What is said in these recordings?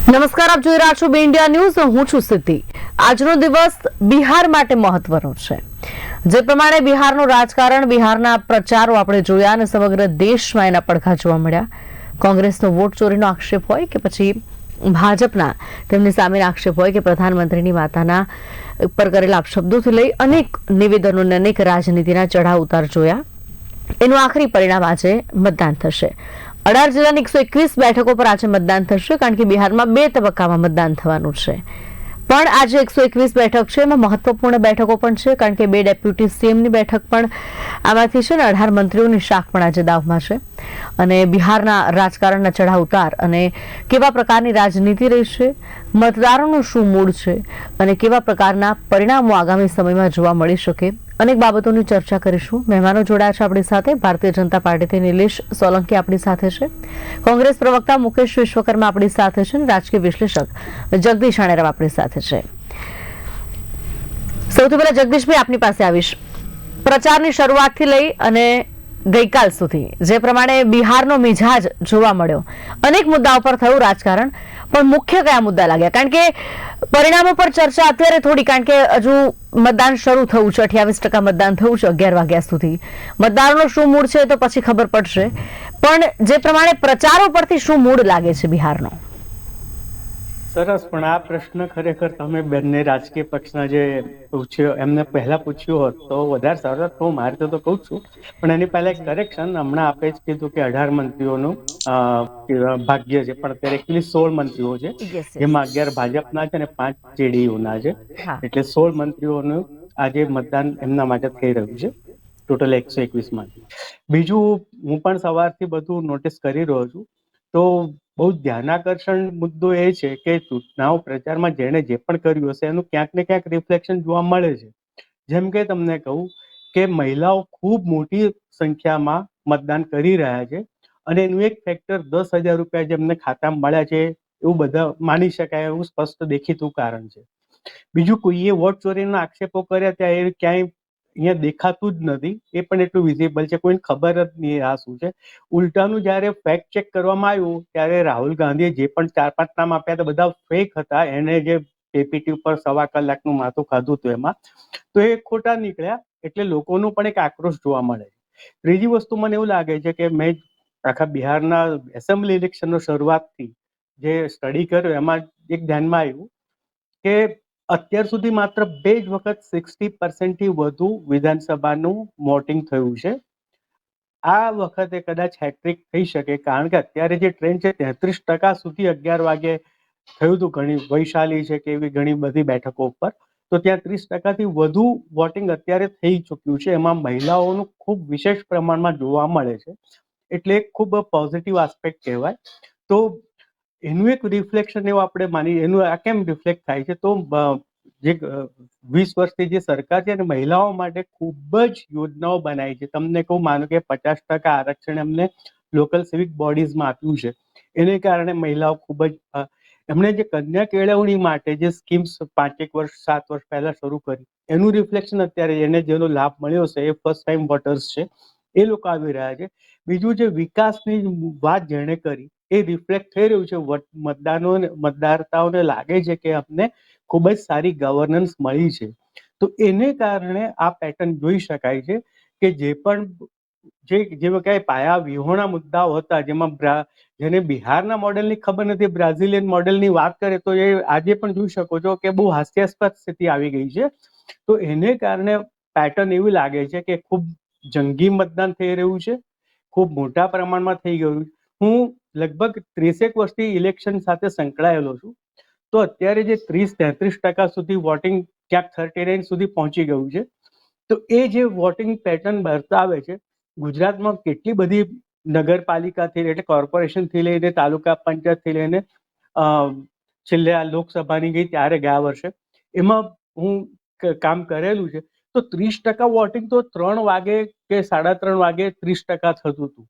નમસ્કાર, આપ જોઈ રહ્યા છો બી ઇન્ડિયા ન્યૂઝ. હું છું સિદ્ધિ. આજનો દિવસ બિહાર માટે મહત્વનો છે. જે પ્રમાણે બિહારનું રાજકારણ, બિહારના પ્રચારો આપણે જોયા અને સમગ્ર દેશમાં એના પડઘા જોવા મળ્યા. કોંગ્રેસનો વોટ ચોરીનો આક્ષેપ હોય કે પછી ભાજપના તેમની સામે આક્ષેપ હોય કે પ્રધાનમંત્રીની માતાના ઉપર કરેલા અપશબ્દોથી લઈ અનેક નિવેદનો અને અનેક રાજનીતિના ચઢાવ ઉતાર જોયા. એનું આખરી પરિણામ આજે મતદાન થશે. 18 જિલ્લાની 121 બેઠકો પર આજે મતદાન થશે, કારણ કે બિહારમાં 2 તબક્કામાં મતદાન થવાનું છે. પણ આજે 121 બેઠક છે, એમાં મહત્વપૂર્ણ બેઠકો પણ છે, કારણ કે 2 ડેપ્યુટી સીએમની બેઠક પણ આમાંથી છે ને 18 મંત્રીઓની શાખ પણ આજે દાવમાં છે. અને બિહારના રાજકારણના ચઢાવ ઉતાર અને કેવા પ્રકારની રાજનીતિ રહેશે, મતદારોનું શું મૂડ છે અને કેવા પ્રકારના પરિણામો આગામી સમયમાં જોવા મળી શકે, અનેક બાબતોની ચર્ચા કરીશું. મહેમાનો જોડાયા છે આપણી સાથે. ભારતીય જનતા પાર્ટીથી નિલેશ સોલંકી આપણી સાથે છે, કોંગ્રેસ પ્રવક્તા મુકેશ વિશ્વકર્મા આપણી સાથે છે, રાજકીય વિશ્લેષક જગદીશ આણેરાવ આપણી સાથે છે. સૌથી પહેલા જગદીશભાઈ આપની પાસે આવીશ. પ્રચારની શરૂઆતથી લઈ અને ગઈકાલ સુધી જે પ્રમાણે બિહારનો મિજાજ જોવા મળ્યો, અનેક મુદ્દાઓ પર થયું રાજકારણ, પણ મુખ્ય કયા મુદ્દા લાગ્યા? કારણ કે પરિણામો પર ચર્ચા અત્યારે થોડી, કારણ કે હજુ મતદાન શરૂ થયું છે, 28% મતદાન થયું છે 11 વાગ્યા સુધી. મતદારોનો શું મૂડ છે તો પછી ખબર પડશે, પણ જે પ્રમાણે પ્રચારો પરથી શું મૂડ લાગે છે બિહારનો? સરસ, પણ આ પ્રશ્ન ખરેખર તમે બંને રાજકીય પક્ષના જે પૂછ્યો એમને પહેલા પૂછ્યું હોત તો વધારે સરસ. હું મારે તો કહું છું, પણ એની પહેલા એક કરેક્શન. હમણાં આપે જ કીધું કે 18 મંત્રીઓનું ભાગ્ય છે, પણ અત્યારે એકચ્યુઅલી 16 મંત્રીઓ છે, જેમાં 11 ભાજપના છે અને 5 જેડીયુના છે. એટલે 16 મંત્રીઓનું આજે મતદાન એમના માટે થઈ રહ્યું છે, ટોટલ 121 માંથી. બીજું, હું પણ સવારથી બધું નોટિસ કરી રહ્યો છું, તો બહુ ધ્યાનાકર્ષણ મુદ્દો એ છે કે ચૂંટણીઓ પ્રચારમાં જેણે જે પણ કર્યું હશે એનું ક્યાંક ને ક્યાંક રિફ્લેક્શન જોવા મળે છે. જેમ કે તમને કહું કે મહિલાઓ ખૂબ મોટી સંખ્યામાં મતદાન કરી રહ્યા છે, અને એનું એક ફેક્ટર 10,000 રૂપિયા જેમને ખાતામાં મળ્યા છે એવું બધા માની શકાય એવું સ્પષ્ટ દેખીતું કારણ છે. બીજું, કોઈએ વોટ ચોરીના આક્ષેપો કર્યા ત્યાં એ ક્યાંય અહીંયા દેખાતું જ નથી. એ પણ એટલું વિઝિબલ છે, કોઈને ખબર જ નહીં આ શું છે. ઉલટાનું જ્યારે ફેક્ટ ચેક કરવામાં આવ્યું ત્યારે રાહુલ ગાંધીએ જે પણ 4-5 નામ આપ્યા હતા બધા ફેક હતા. એને જે પીપીટી ઉપર 1.25 કલાકનું માથું ખાધું હતું એમાં, તો એ ખોટા નીકળ્યા. એટલે લોકોનો પણ એક આક્રોશ જોવા મળે છે. ત્રીજી વસ્તુ, મને એવું લાગે છે કે મેં આખા બિહારના એસેમ્બલી ઇલેક્શનનો શરૂઆતથી જે સ્ટડી કર્યો એમાં એક ધ્યાનમાં આવ્યું કે અત્યાર સુધી માત્ર 2 જ વખત 60% વધુ વિધાનસભાનું વોટિંગ થયું છે. આ વખતે કદાચ હેટ્રિક થઈ શકે, કારણ કે અત્યારે જે ટ્રેન્ડ છે 33% સુધી 11 વાગે થયું હતું. ઘણી વૈશાલી છે કે એવી ઘણી બધી બેઠકો ઉપર, તો ત્યાં 30%થી વધુ વોટિંગ અત્યારે થઈ ચૂક્યું છે. એમાં મહિલાઓનું ખૂબ વિશેષ પ્રમાણમાં જોવા મળે છે, એટલે ખૂબ પોઝિટિવ આસ્પેક્ટ કહેવાય. તો એનું એક રિફ્લેક્શન એવું આપણે માની, એનું આ કેમ રિફ્લેક્ટ થાય છે, તો જે 20 વર્ષથી જે સરકાર છે અને મહિલાઓ માટે ખૂબ જ યોજનાઓ બનાવી છે. તમને કહું, માનો કે 50% આરક્ષણ એમને લોકલ સિવિક બોડીઝમાં આપ્યું છે. એને કારણે મહિલાઓ ખૂબ જ, એમણે જે કન્યા કેળવણી માટે જે સ્કીમ્સ 5 વર્ષ 7 વર્ષ પહેલા શરૂ કરી, એનું રિફ્લેક્શન અત્યારે એને જેનો લાભ મળ્યો છે એ ફર્સ્ટ ટાઈમ વોટર્સ છે, એ લોકો આવી રહ્યા છે. બીજું, જે વિકાસની વાત જેણે કરી એ રિફ્લેક્ટ થઈ રહ્યું છે. મતદાતાઓને લાગે છે કે અમને ખૂબ જ સારી ગવર્નન્સ મળી છે. તો એને કારણે આ પેટર્ન જોઈ શકાય છે કે જે પણ જે કઈ પાયા વિહોણા મુદ્દાઓ હતા, જેમાં જેને બિહારના મોડેલની ખબર નથી, બ્રાઝિલિયન મોડેલની વાત કરે તો એ આજે પણ જોઈ શકો છો કે બહુ હાસ્યાસ્પદ સ્થિતિ આવી ગઈ છે. તો એને કારણે પેટર્ન એવી લાગે છે કે ખૂબ જંગી મતદાન થઈ રહ્યું છે, ખૂબ મોટા પ્રમાણમાં થઈ ગયું. હું લગભગ 30 વર્ષથી ઇલેક્શન સાથે સંકળાયેલો છું, તો અત્યારે જે 30-33% સુધી વોટિંગ ક્યાંક 39 સુધી પહોંચી ગયું છે. તો એ જે વોટિંગ પેટર્ન બતાવે છે, ગુજરાતમાં કેટલી બધી નગરપાલિકાથી એટલે કોર્પોરેશનથી લઈને તાલુકા પંચાયતથી લઈને છેલ્લે આ લોકસભાની ગઈ ત્યારે ગયા વર્ષે એમાં હું કામ કરેલું છે. તો 30% વોટિંગ તો 3 વાગે કે 3:30 વાગે 30% થતું હતું.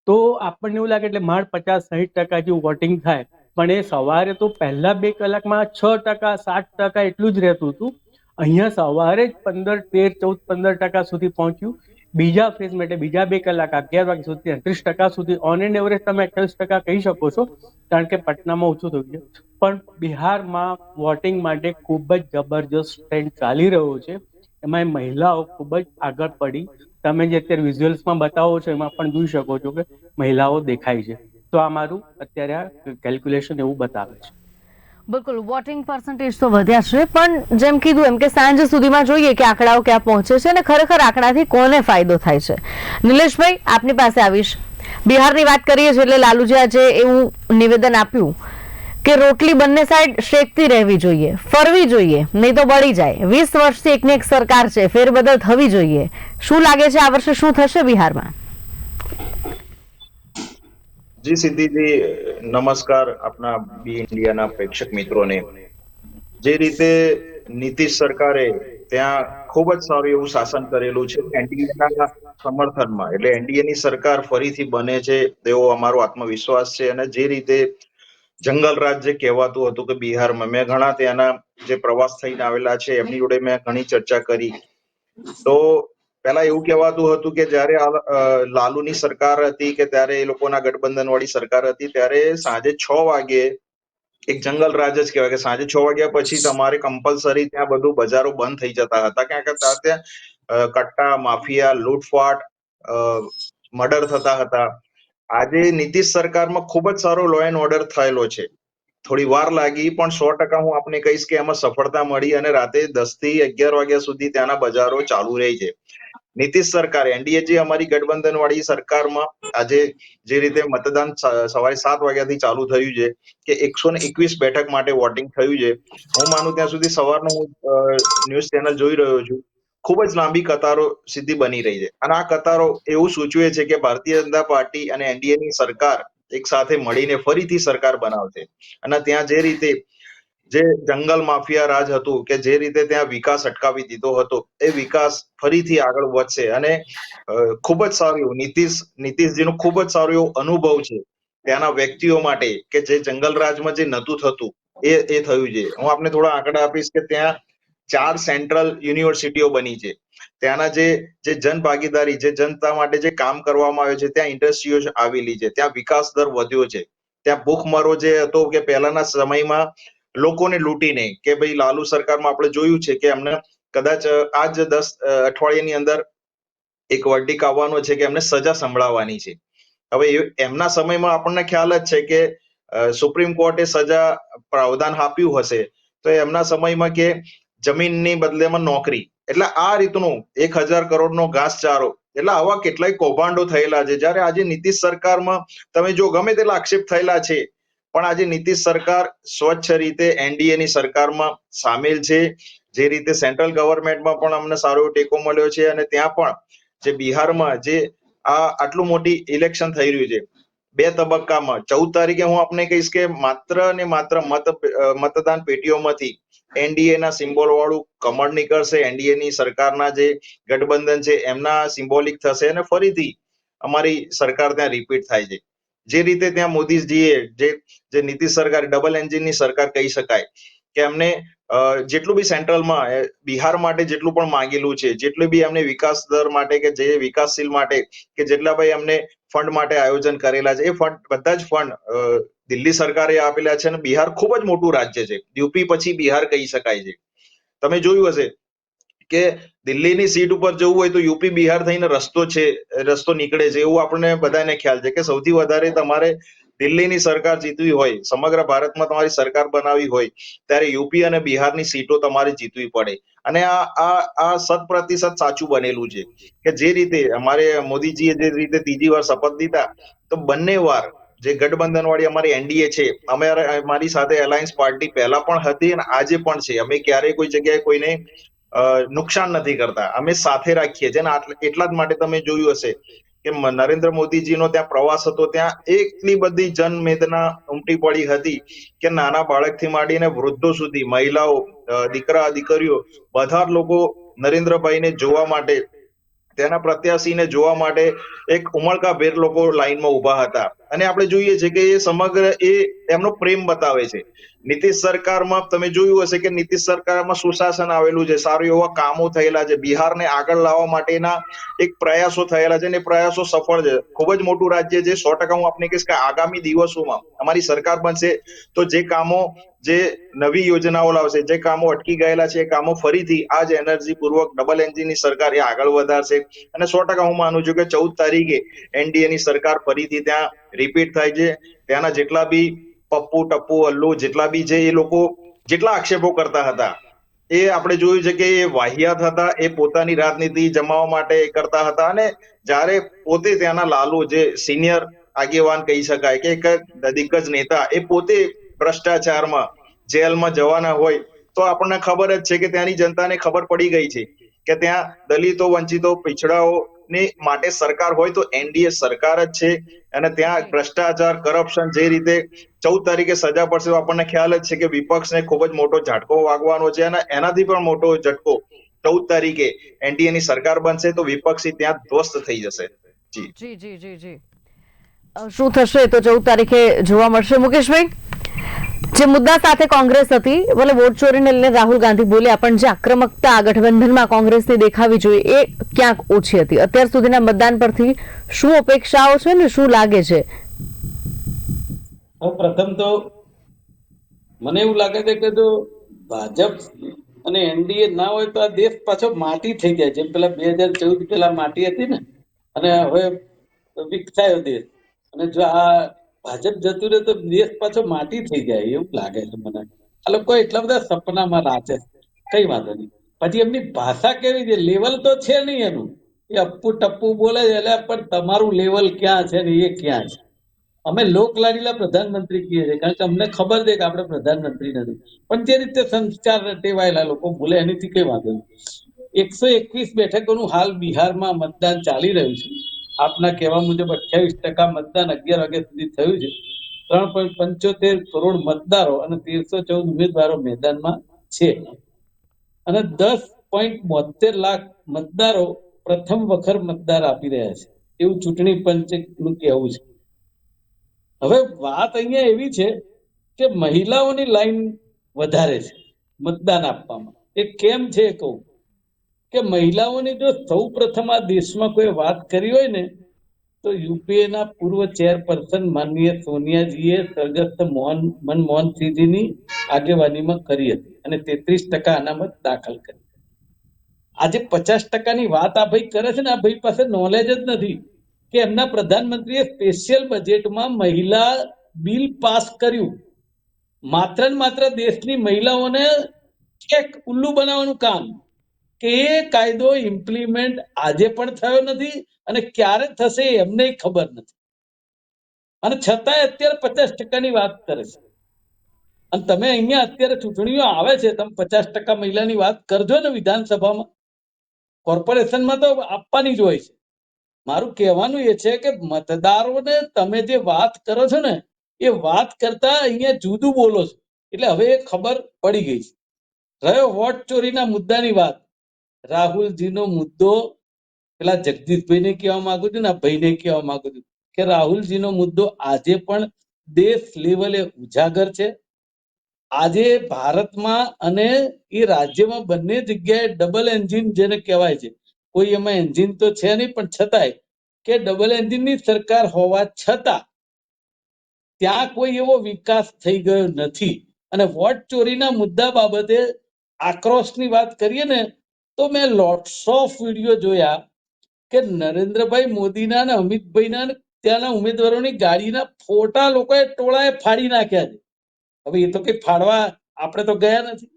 તો આપણને એવું લાગે એટલે માંડ 50-60% જેવું વોટિંગ થાય, પણ એ સવારે તો પહેલા 2 કલાકમાં 6%, 7% એટલું જ રહેતું હતું. અહીંયા સવારે જ 15, 13, 14, 15% સુધી પહોંચ્યું. બીજા ફેઝ માટે બીજા 2 કલાક 11 વાગ્યા સુધી 38% સુધી ઓન એન્ડ એવરેજ તમે 28% કહી શકો છો, કારણ કે પટનામાં ઓછું થયું છે. પણ બિહારમાં વોટિંગ માટે ખૂબ જ જબરજસ્ત ટ્રેન્ડ ચાલી રહ્યો છે. એમાં મહિલાઓ ખૂબ જ આગળ પડી. તમે જે અત્યારે વિઝ્યુઅલ્સમાં બતાવો છો એમાં પણ જોઈ શકો છો કે મહિલાઓ દેખાય છે. તો આ મારું અત્યારે આ કેલ્ક્યુલેશન એવું બતાવે છે. બિલકુલ, વોટિંગ પર્સન્ટેજ તો વધ્યા છે, પણ જેમ કીધું એમ કે સાંજ સુધીમાં જોઈએ કે આંકડાઓ ક્યાં પહોંચે છે અને ખરેખર આંકડાથી કોને ફાયદો થાય છે. નિલેશભાઈ, આપની પાસે આવીશ. બિહારની વાત કરીએ છીએ એટલે લાલુજી આજે એવું નિવેદન આપ્યું કે રોટલી બંને સાઈડ શેકતી રહેવી જોઈએ, ફરવી જોઈએ, નહીં તો બળી જાય. 20 વર્ષથી એકની એક સરકાર છે, ફેરબદલ થવી જોઈએ. શું લાગે છે આ વર્ષે શું થશે બિહારમાં? જી સિદ્ધિજી, નમસ્કાર આપના બી ઇન્ડિયાના પ્રેક્ષક મિત્રોને. જે રીતે નીતિશ સરકારે ત્યાં ખૂબ જ સારું એવું શાસન કરેલું છે એનડીએના સમર્થનમાં, એટલે એનડીએની સરકાર ફરીથી બને છે તેવો અમારો આત્મવિશ્વાસ છે. અને જે રીતે જંગલ રાજ જે કહેવાતું હતું કે બિહારમાં, મેં ઘણા ત્યાંના જે પ્રવાસ થઈને આવેલા છે એમની જોડે મેં ઘણી ચર્ચા કરી. તો પહેલા એવું કહેવાતું હતું કે જ્યારે લાલુની સરકાર હતી કે ત્યારે એ લોકોના ગઠબંધન વાળી સરકાર હતી ત્યારે સાંજે 6 વાગે એક જંગલ રાજ જ કહેવાય કે સાંજે 6 વાગ્યા પછી તમારે કમ્પલસરી ત્યાં બધું બજારો બંધ થઈ જતા હતા, કારણ કે ત્યાં કટ્ટા માફિયા, લૂંટફાટ, મર્ડર થતા હતા. આજે નીતિશ સરકારમાં ખૂબ જ સારો લો એન્ડ ઓર્ડર થયેલો છે. થોડી વાર લાગી પણ 100% હું આપને કહીશ કે એમાં સફળતા મળી અને રાતે 10 થી 11 વાગ્યા સુધી ત્યાંના બજારો ચાલુ રહી છે. નીતિશ સરકાર, એનડીએ જે અમારી ગઠબંધન વાળી સરકારમાં આજે જે રીતે મતદાન સવારે 7 વાગ્યાથી ચાલુ થયું છે કે 121 બેઠક માટે વોટિંગ થયું છે. હું માનું ત્યાં સુધી સવારનો હું ન્યૂઝ ચેનલ જોઈ રહ્યો છું, ખૂબ જ લાંબી કતારો સીધી બની રહી છે. અને આ કતારો એવું સૂચવે છે કે ભારતીય જનતા પાર્ટી અને એનડીએની સરકાર એક સાથે મળીને ફરીથી સરકાર બનાવશે. અને ત્યાં જે રીતે જે જંગલ માફિયા રાજ હતું કે જે રીતે ત્યાં વિકાસ અટકાવી દીધો હતો, એ વિકાસ ફરીથી આગળ વધશે. અને ખૂબ જ સારું એવું નીતિશજીનો ખૂબ જ સારો એવો અનુભવ છે ત્યાંના વ્યક્તિઓ માટે કે જે જંગલ રાજમાં જે નહોતું થતું એ થયું છે. હું આપને થોડા આંકડા આપીશ કે ત્યાં 4 સેન્ટ્રલ યુનિવર્સિટીઓ બની છે. ત્યાંના જે જન ભાગીદારી, જે જનતા માટે જે કામ કરવામાં આવે છે, ત્યાં ઇન્ડસ્ટ્રીઓ આવેલી છે, ત્યાં વિકાસ દર વધ્યો છે. ત્યાં ભૂખમરો જે હતો કે પહેલાના સમયમાં લોકોને લૂંટીને, કે ભાઈ લાલુ સરકારમાં આપણે જોયું છે કે એમને કદાચ આ જ 10 અઠવાડિયાની અંદર એક વર્ડિક આવવાનો છે કે એમને સજા સંભળાવવાની છે. હવે એમના સમયમાં આપણને ખ્યાલ જ છે કે સુપ્રીમ કોર્ટે સજા પ્રાવધાન આપ્યું હશે તો એમના સમયમાં કે જમીનની બદલેમાં નોકરી, એટલે આ રીતનું 1000 કરોડનો ઘાસચારો, એટલે આવા કેટલાય કૌભાંડો થયેલા છે. જ્યારે આજે નીતિશ સરકારમાં તમે જો ગમે તેટલા આક્ષેપ થયેલા છે, પણ આજે નીતિશ સરકાર સ્વચ્છ રીતે એનડીએ ની સરકારમાં સામેલ છે. જે રીતે સેન્ટ્રલ ગવર્મેન્ટમાં પણ અમને સારો ટેકો મળ્યો છે. અને ત્યાં પણ જે બિહારમાં જે આટલું મોટી ઇલેક્શન થઈ રહ્યું છે 2 તબક્કામાં, 14 તારીખે હું આપને કહીશ કે માત્ર ને માત્ર મતદાન પેટીઓમાંથી એનડીએ ના સિમ્બોલ વાળું કમળ નીકળશે. એનડીએ ની સરકારના જે ગઠબંધન છે એમના સિમ્બોલિક થશે અને ફરીથી અમારી સરકાર ત્યાં રિપીટ થાય છે. જે રીતે ત્યાં મોદીજીએ જે નીતિશ સરકાર ડબલ એન્જિનની સરકાર કહી શકાય કે એમને જેટલું બી સેન્ટ્રલમાં બિહાર માટે જેટલું પણ માંગેલું છે, જેટલું બી એમને વિકાસ દર માટે કે જે વિકાસશીલ માટે કે જેટલા ભાઈ એમને ફંડ માટે આયોજન કરેલા છે, એ ફંડ બધા જ ફંડ દિલ્હી સરકારે આપેલા છે. અને બિહાર ખૂબ જ મોટું રાજ્ય છે, યુપી પછી બિહાર કહી શકાય છે. તમે જોયું હશે કે દિલ્હીની સીટ ઉપર જવું હોય તો યુપી બિહાર થઈને રસ્તો નીકળે છે. એવું આપણને બધાને ખ્યાલ છે કે સૌથી વધારે તમારે દિલ્હીની સરકાર જીતવી હોય, સમગ્ર ભારતમાં તમારી સરકાર બનાવવી હોય, ત્યારે યુપી અને બિહારની સીટો તમારે જીતવી પડે. અને આ 100% સાચું બનેલું છે કે જે રીતે અમારે મોદીજીએ જે રીતે 3જી વાર શપથ લીધા, તો બંને વાર જે ગઠબંધન વાળી અમારી એનડીએ છે, અમારી સાથે એલાયન્સ પાર્ટી પહેલા પણ હતી અને આજે પણ છે. અમે ક્યારેય કોઈ જગ્યાએ કોઈને નુકસાન નથી કરતા, અમે સાથે રાખીએ છીએ. અને એટલા જ માટે તમે જોયું હશે કે નરેન્દ્ર મોદીજીનો ત્યાં પ્રવાસ હતો, ત્યાં એટલી બધી જનમેદના ઉમટી પડી હતી કે નાના બાળકથી માંડીને વૃદ્ધો સુધી, મહિલાઓ, દીકરા દીકરીઓ, બધા જ લોકો નરેન્દ્રભાઈને જોવા માટે, તેના પ્રત્યાશીને જોવા માટે એક ઉમળકાભેર લોકો લાઈનમાં ઉભા હતા. અને આપણે જોઈએ છે કે એ સમગ્ર એ એમનો પ્રેમ બતાવે છે. નીતિશ સરકારમાં તમે જોયું હશે કે નીતિશ સરકારમાં સુશાસન આવેલું છે, સારું એવા કામો થયેલા છે, બિહારને આગળ લાવવા માટેના એક પ્રયાસો થયેલા છે અને પ્રયાસો સફળ છે. ખૂબ જ મોટું રાજ્ય છે. 100% હું આપને કહીશ કે આગામી દિવસોમાં અમારી સરકાર બનશે તો જે કામો, જે નવી યોજનાઓ લાવશે, જે કામો અટકી ગયેલા છે એ કામો ફરીથી આ જ એનર્જી પૂર્વક ડબલ એન્જિનની સરકાર એ આગળ વધારશે. અને 100% હું માનું છું કે 14 તારીખે એનડીએ ની સરકાર ફરીથી ત્યાં રિપીટ થાય છે. ત્યાંના જેટલા બી પપ્પુ ટપ્પુ અલ્લુ જેટલા બી છે એ લોકો જેટલા આક્ષેપો કરતા હતા એ આપણે જોયું છે કે એ વાહિયાત હતા, એ પોતાની રાજનીતિ જમાવવા માટે કરતા હતા. અને જ્યારે પોતે ત્યાંના લાલુ જે સિનિયર આગેવાન કહી શકાય કે એક દિગ્ગજ નેતા એ પોતે ભ્રષ્ટાચારમાં જેલમાં જવાના હોય તો આપણને ખબર જ છે કે ત્યાંની જનતાને ખબર પડી ગઈ છે કે ત્યાં દલિતો, વંચિતો, પીછડાઓને માટે સરકાર હોય તો એનડીએ સરકાર જ છે. અને ત્યાં ભ્રષ્ટાચાર, કરપ્શન જે રીતે 14 તારીખે સજા પડશે તો આપણને ખ્યાલ જ છે કે વિપક્ષને ખૂબ જ મોટો ઝાટકો વાગવાનો છે. અને એનાથી પણ મોટો ઝટકો 14 તારીખે એનડીએ ની સરકાર બનશે તો વિપક્ષી ત્યાં ધ્વસ્ત થઈ જશે. જી જી જી જી જી શું થશે તો 14 તારીખે જોવા મળશે. મુકેશભાઈ, જે મુદ્દા સાથે કોંગ્રેસ હતી, ભલે વોટ ચોરીને લઈને રાહુલ ગાંધી બોલ્યા, પણ જે આક્રમકતા ગઠબંધનમાં કોંગ્રેસની દેખાવી જોઈએ એ ક્યાંક ઓછી હતી. અત્યાર સુધીના મતદાન પરથી શું અપેક્ષાઓ છે ને શું લાગે છે? પ્રથમ તો મને એવું લાગે છે કે જો ભાજપ અને એનડીએ ના હોય તો આ દેશ પાછો માટી થઈ જાય. જેમ પેલા 2014 પેલા માટી હતી ને, અને હવે વિકસાયો દેશ. અને જો આ ભાજપ જતું રહે તો દેશ પાછો માટી થઈ જાય એવું લાગે છે મને. આ લોકો એટલા બધા સપનામાં નાચે છે, કઈ વાંધો નહીં. પછી એમની ભાષા કેવી છે, લેવલ તો છે નહીં એનું. એ અપ્પુ ટપ્પુ બોલે છે એટલે પણ તમારું લેવલ ક્યાં છે ને એ ક્યાં છે. અમે લોકલાડીલા પ્રધાનમંત્રી કહીએ છીએ કારણ કે અમને ખબર છે કે આપણે પ્રધાનમંત્રી નથી, પણ જે રીતે સંસ્કાર ટેવાયેલા લોકો બોલે એનીથી કઈ વાંધો નહીં. 121 બેઠકોનું હાલ બિહારમાં મતદાન ચાલી રહ્યું છે. આપના કહેવા મુજબ 28% મતદાન 11 વાગ્યા સુધી થયું છે. 3.75 કરોડ મતદારો અને 1314 ઉમેદવારો મેદાનમાં છે. અને 10.72 લાખ મતદારો પ્રથમ વખત મતદાર આપી રહ્યા છે એવું ચૂંટણી પંચનું કહેવું છે. હવે વાત અહીંયા એવી છે કે મહિલાઓની લાઈન વધારે છે મતદાન આપવામાં. એ કેમ છે કહું કે મહિલાઓની જો સૌ પ્રથમ આ દેશમાં કોઈ વાત કરી હોય ને તો યુપીએના પૂર્વ ચેરપર્સન માનનીય સોનિયાજીએ સ્વર્ગસ્થ મનમોહનસિંહજીની આગેવાનીમાં કરી હતી અને 33% અનામત દાખલ કરી. આજે 50%ની વાત આ ભાઈ કરે છે ને, આ ભાઈ પાસે નોલેજ જ નથી કે એમના પ્રધાનમંત્રીએ સ્પેશિયલ બજેટમાં મહિલા બિલ પાસ કર્યું માત્ર ને માત્ર દેશની મહિલાઓને એક ઉલ્લુ બનાવવાનું કામ. કે એ કાયદો ઇમ્પ્લિમેન્ટ આજે પણ થયો નથી અને ક્યારે થશે એમને ખબર નથી. અને છતાંય અત્યારે 50%ની વાત કરે છે. અને તમે અહીંયા અત્યારે ચૂંટણીઓ આવે છે, તમે 50% મહિલાની વાત કરજો ને વિધાનસભામાં, કોર્પોરેશનમાં તો આપવાની જ હોય છે. મારું કહેવાનું એ છે કે મતદારોને તમે જે વાત કરો છો ને એ વાત કરતા અહીંયા જુદું બોલો છો. એટલે હવે એ ખબર પડી ગઈ છે. રહ્યો વોટ ચોરીના મુદ્દાની વાત, રાહુલજીનો મુદ્દો પેલા જગદીશભાઈને કહેવા માંગુ છું ને ભાઈને કહેવા માંગુ છું કે રાહુલજીનો મુદ્દો આજે પણ દેશ લેવલે ઉજાગર છે. આજે ભારતમાં અને એ રાજ્યમાં બંને જગ્યાએ ડબલ એન્જિન જેને કહેવાય છે, કોઈ એમાં એન્જિન તો છે નહીં પણ છતાંય કે ડબલ એન્જિનની સરકાર હોવા છતાં ત્યાં કોઈ એવો વિકાસ થઈ ગયો નથી. અને વોટ ચોરીના મુદ્દા બાબતે આક્રોશની વાત કરીએ ને તો મેં લોટ્સ ઓફ વિડીયો જોયા કે નરેન્દ્રભાઈ મોદીના અને અમિતભાઈના ત્યાંના ઉમેદવારોની ગાડીના ફોટા લોકોએ ટોળાએ ફાડી નાખ્યા છે. હવે એ તો કઈ ફાડવા આપણે તો ગયા નથી,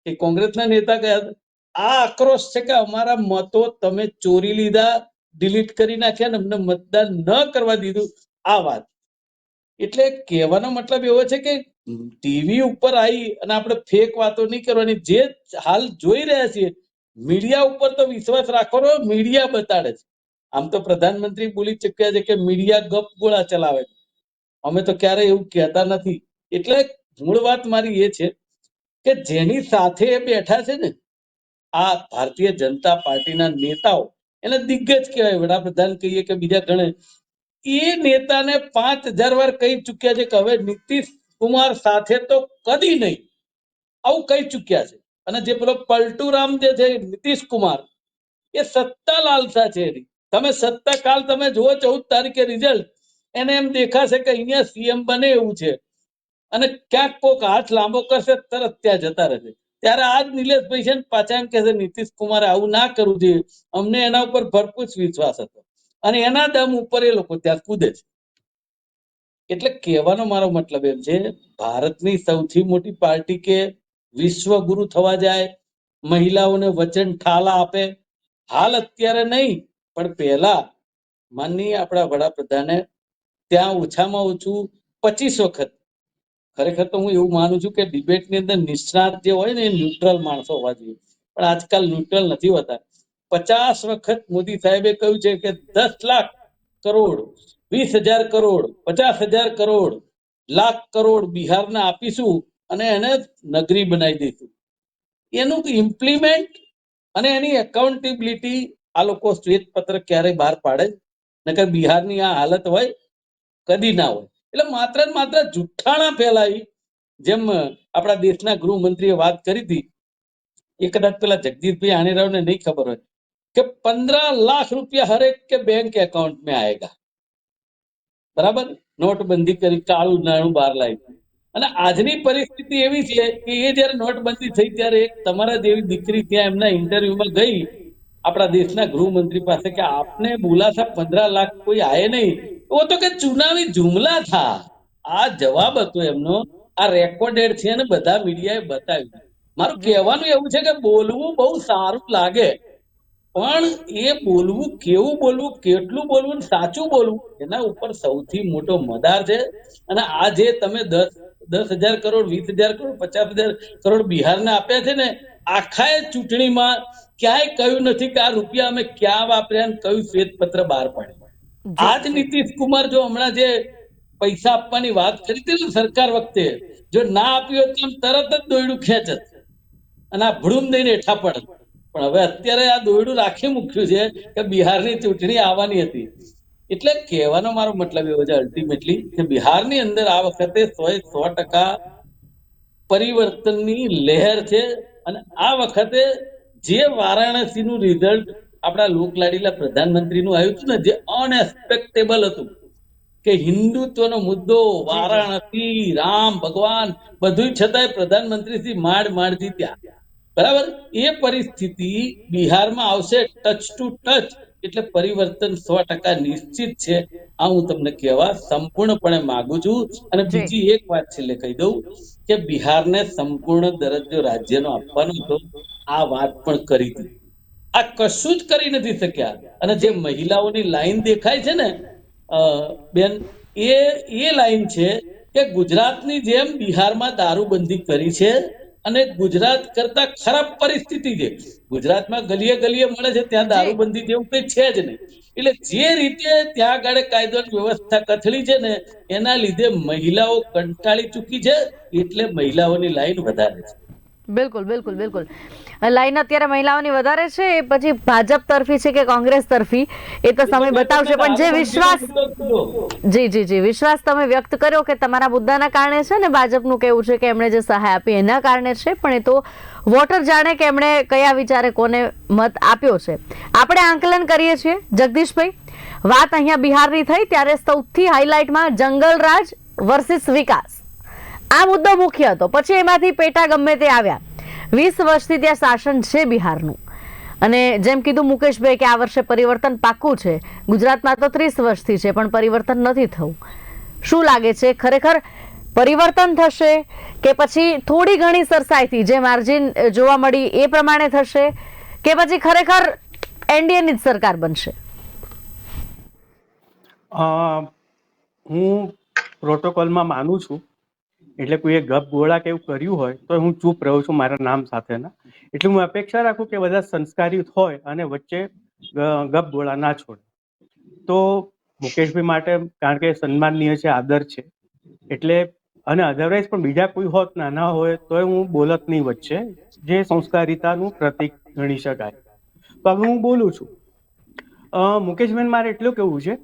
એ કોંગ્રેસના નેતા ગયા હતા. આ આક્રોશ છે કે અમારા મતો તમે ચોરી લીધા, ડિલીટ કરી નાખ્યા ને અમને મતદાન ન કરવા દીધું. આ વાત એટલે કહેવાનો મતલબ એવો છે કે ટીવી ઉપર આવી અને આપણે ફેક વાતો નહીં કરવાની. જે હાલ જોઈ રહ્યા છીએ મીડિયા ઉપર તો વિશ્વાસ રાખો, મીડિયા બતાડે છે. આમ તો પ્રધાનમંત્રી બોલી ચૂક્યા છે કે મીડિયા ગપ ગોળા ચલાવે છે. અમે તો ક્યારેય એવું કહેતા નથી. એટલે મૂળ વાત મારી એ છે કે જેની સાથે બેઠા છે ને આ ભારતીય જનતા પાર્ટીના નેતાઓ, એને દિગ્ગજ કહેવાય, વડાપ્રધાન કહીએ કે બીજા ગણે, એ નેતાને 5000 વાર કહી ચુક્યા છે કે હવે નીતિશ કુમાર સાથે તો કદી નહીં, આવું કહી ચુક્યા છે. અને જે પેલો પલટુરામ જે છે નીતિશ કુમાર, એ સત્તા લાલસા છે એની. તમે સત્તા કાલ તમે જુઓ 14 તારીખે રિઝલ્ટ, એને એમ દેખાશે કે અહીંયા સીએમ બને એવું છે, અને ક્યાંક કોક હાથ લાંબો કરશે તરત ત્યાં જતા રહેશે. ત્યારે આજ નિલેશભાઈ છે ને પાછા એમ કહેશે નીતિશ કુમારે આવું ના કરવું જોઈએ, અમને એના ઉપર ભરપૂર વિશ્વાસ હતો, અને એના દમ ઉપર એ લોકો ત્યાં કૂદે છે. એટલે કહેવાનો મારો મતલબ એમ છે, ભારતની સૌથી મોટી પાર્ટી કે વિશ્વગુરુ થવા જાય, મહિલાઓને વચન ઠાલા આપે, હાલ અત્યારે નહીં પણ પહેલા માનનીય આપણા વડાપ્રધાને ત્યાં ઓછામાં ઓછું 25 વખત, ખરેખર તો હું એવું માનું છું કે ડિબેટની અંદર નિષ્ણાત જે હોય ને એ ન્યુટ્રલ માણસો હોવા જોઈએ, પણ આજકાલ ન્યુટ્રલ નથી હોતા. 50 વખત મોદી સાહેબે કહ્યું છે કે 10 લાખ કરોડ, 20,000 કરોડ, 50,000 કરોડ, લાખ કરોડ બિહારને આપીશું અને એને નગરી બનાવી દઈશું. એનું ઇમ્પ્લિમેન્ટ અને એની એકાઉન્ટેબિલિટી આ લોકો શ્વેત પત્ર ક્યારેય બહાર પાડે, નકર બિહારની આ હાલત હોય કદી ના હોય. એટલે માત્ર ને માત્ર જુઠ્ઠાણા ફેલાવી, જેમ આપણા દેશના ગૃહમંત્રીએ વાત કરી હતી, એ કદાચ પેલા જગદીશભાઈ આણેરાવને નહીં ખબર હોય કે 15 લાખ રૂપિયા હરેક કે बैंक अकाउंट में आएगा, બરાબર. નોટબંધી કરી, કાળું નાણું બહાર લાવી. અને આજની પરિસ્થિતિ એવી છે કે એ જયારે નોટબંધી થઈ ત્યારે એક તમારા જેવી દીકરી ત્યાં એમના ઇન્ટરવ્યુમાં ગઈ આપણા દેશના ગૃહમંત્રી પાસે કે આપને બોલા था 15 लाख कोई आए नहीं, वो तो કે ચુનાવી જુમલા થા. આ જવાબ હતો એમનો, આ રેકોર્ડેડ છે અને બધા મીડિયાએ બતાવ્યું. મારું કહેવાનું એવું છે કે બોલવું બહુ સારું લાગે, પણ એ બોલવું કેવું બોલવું, કેટલું બોલવું, સાચું બોલવું, એના ઉપર સૌથી મોટો મદાર છે. અને આ જે તમે 10,000 કરોડ, 20,000 કરોડ, 50,000 કરોડ બિહારને આપ્યા છે ને, આખા ચૂંટણીમાં ક્યાંય કહ્યું નથી કે આ રૂપિયા અમે ક્યાં વાપર્યા અને કયું શ્વેતપત્ર બહાર પાડ્યું. આજ નીતિશ કુમાર જો હમણાં જે પૈસા આપવાની વાત કરી હતી ને સરકાર વખતે, જો ના આપ્યું તો તરત જ દોયડું ખેંચત અને આ ભડુમ દઈને હેઠા પડત. પણ હવે અત્યારે આ દોયડું રાખી મૂક્યું છે કે બિહારની ચૂંટણી આવવાની હતી. એટલે કહેવાનો મારો મતલબ એવો છે અલ્ટિમેટલી કે બિહારની અંદર આ વખતે 100% પરિવર્તનની લહેર છે. અને આ વખતે જે વારાણસીનું રિઝલ્ટ આપણા લોકલાડીલા પ્રધાનમંત્રીનું આવ્યું હતું ને, જે અનએક્સપેક્ટેબલ હતું કે હિન્દુત્વનો મુદ્દો, વારાણસી, રામ ભગવાન, બધું છતાંય પ્રધાનમંત્રી શ્રી માંડ જીત્યા, બરાબર. એ પરિસ્થિતિ બિહારમાં આવશે ટચ ટુ ટચ, એટલે પરિવર્તન 100% નિશ્ચિત છે. આ હું તમને કહેવા સંપૂર્ણપણે માંગુ છું. અને બીજી એક વાત છેલ્લે કહી દઉં કે બિહારને સંપૂર્ણ દરજ્જો રાજ્યનો આપવાનો હતો, આ વાત પણ કરી હતી. આ કશું જ કરી નથી શક્યા. અને જે મહિલાઓની લાઈન દેખાય છે ને બેન, એ લાઈન છે કે ગુજરાતની જેમ બિહારમાં દારૂબંધી કરી છે, અને ગુજરાત કરતા ખરાબ પરિસ્થિતિ છે. ગુજરાતમાં ગલીએ ગલીએ મળે છે, ત્યાં દારૂબંધી જેવું કઈ છે જ નહીં. એટલે જે રીતે ત્યાં આગળ કાયદોની વ્યવસ્થા કથળી છે ને, એના લીધે મહિલાઓ કંટાળી ચૂકી છે, એટલે મહિલાઓની લાઈન વધારે છે. બિલકુલ બિલકુલ બિલકુલ. લાઈન અત્યારે મહિલાઓની વધારે છે, એ પછી ભાજપ તરફી છે કે કોંગ્રેસ તરફી એ તો સમય બતાવશે. પણ જે વિશ્વાસ, જી વિશ્વાસ તમે વ્યક્ત કર્યો કે તમારા મુદ્દાના કારણે છે ને, ભાજપનું કેવું છે કે એમણે જે સહાય આપી એના કારણે છે, પણ એ તો વોટર જાણે કે એમણે કયા વિચારે કોને મત આપ્યો છે. આપણે આંકલન કરીએ છીએ. જગદીશભાઈ, વાત અહીંયા બિહારની થઈ ત્યારે સૌથી હાઇલાઇટમાં જંગલરાજ વર્સિસ વિકાસ આ મુદ્દો મુખ્ય હતો. પછી એમાંથી પેટા ગમે તે આવ્યા. 20 વર્ષથી ત્યાં શાસન છે બિહારનું, અને જેમ કીધું મુકેશભાઈ કે આ વર્ષે પરિવર્તન પાક્કું છે. ગુજરાતમાં તો 30 વર્ષથી છે પણ પરિવર્તન નથી થયું. શું લાગે છે, ખરેખર પરિવર્તન થશે કે પછી થોડી ઘણી સરસાઈથી જે માર્જિન જોવા મળી એ પ્રમાણે થશે, કે પછી ખરેખર એનડીએની જ સરકાર બનશે? હું પ્રોટોકોલમાં માનું છું, એટલે કોઈએ ગપ ગોળા કે એવું કર્યું હોય તો હું ચૂપ રહું છું મારા નામ સાથેના. એટલે હું અપેક્ષા રાખું કે બધા સંસ્કારી હોય અને વચ્ચે ગપ ગોળા ના છોડે. તો મુકેશભાઈ માટે કારણ કે સન્માનનીય છે, આદર છે, એટલે અને અધરવાઇઝ પણ બીજા કોઈ હોત નાના હોય તો હું બોલત નહીં વચ્ચે, જે સંસ્કારિતાનું પ્રતીક ગણી શકાય. તો હવે હું બોલું છું. મુકેશભાઈ મારે એટલું કેવું છે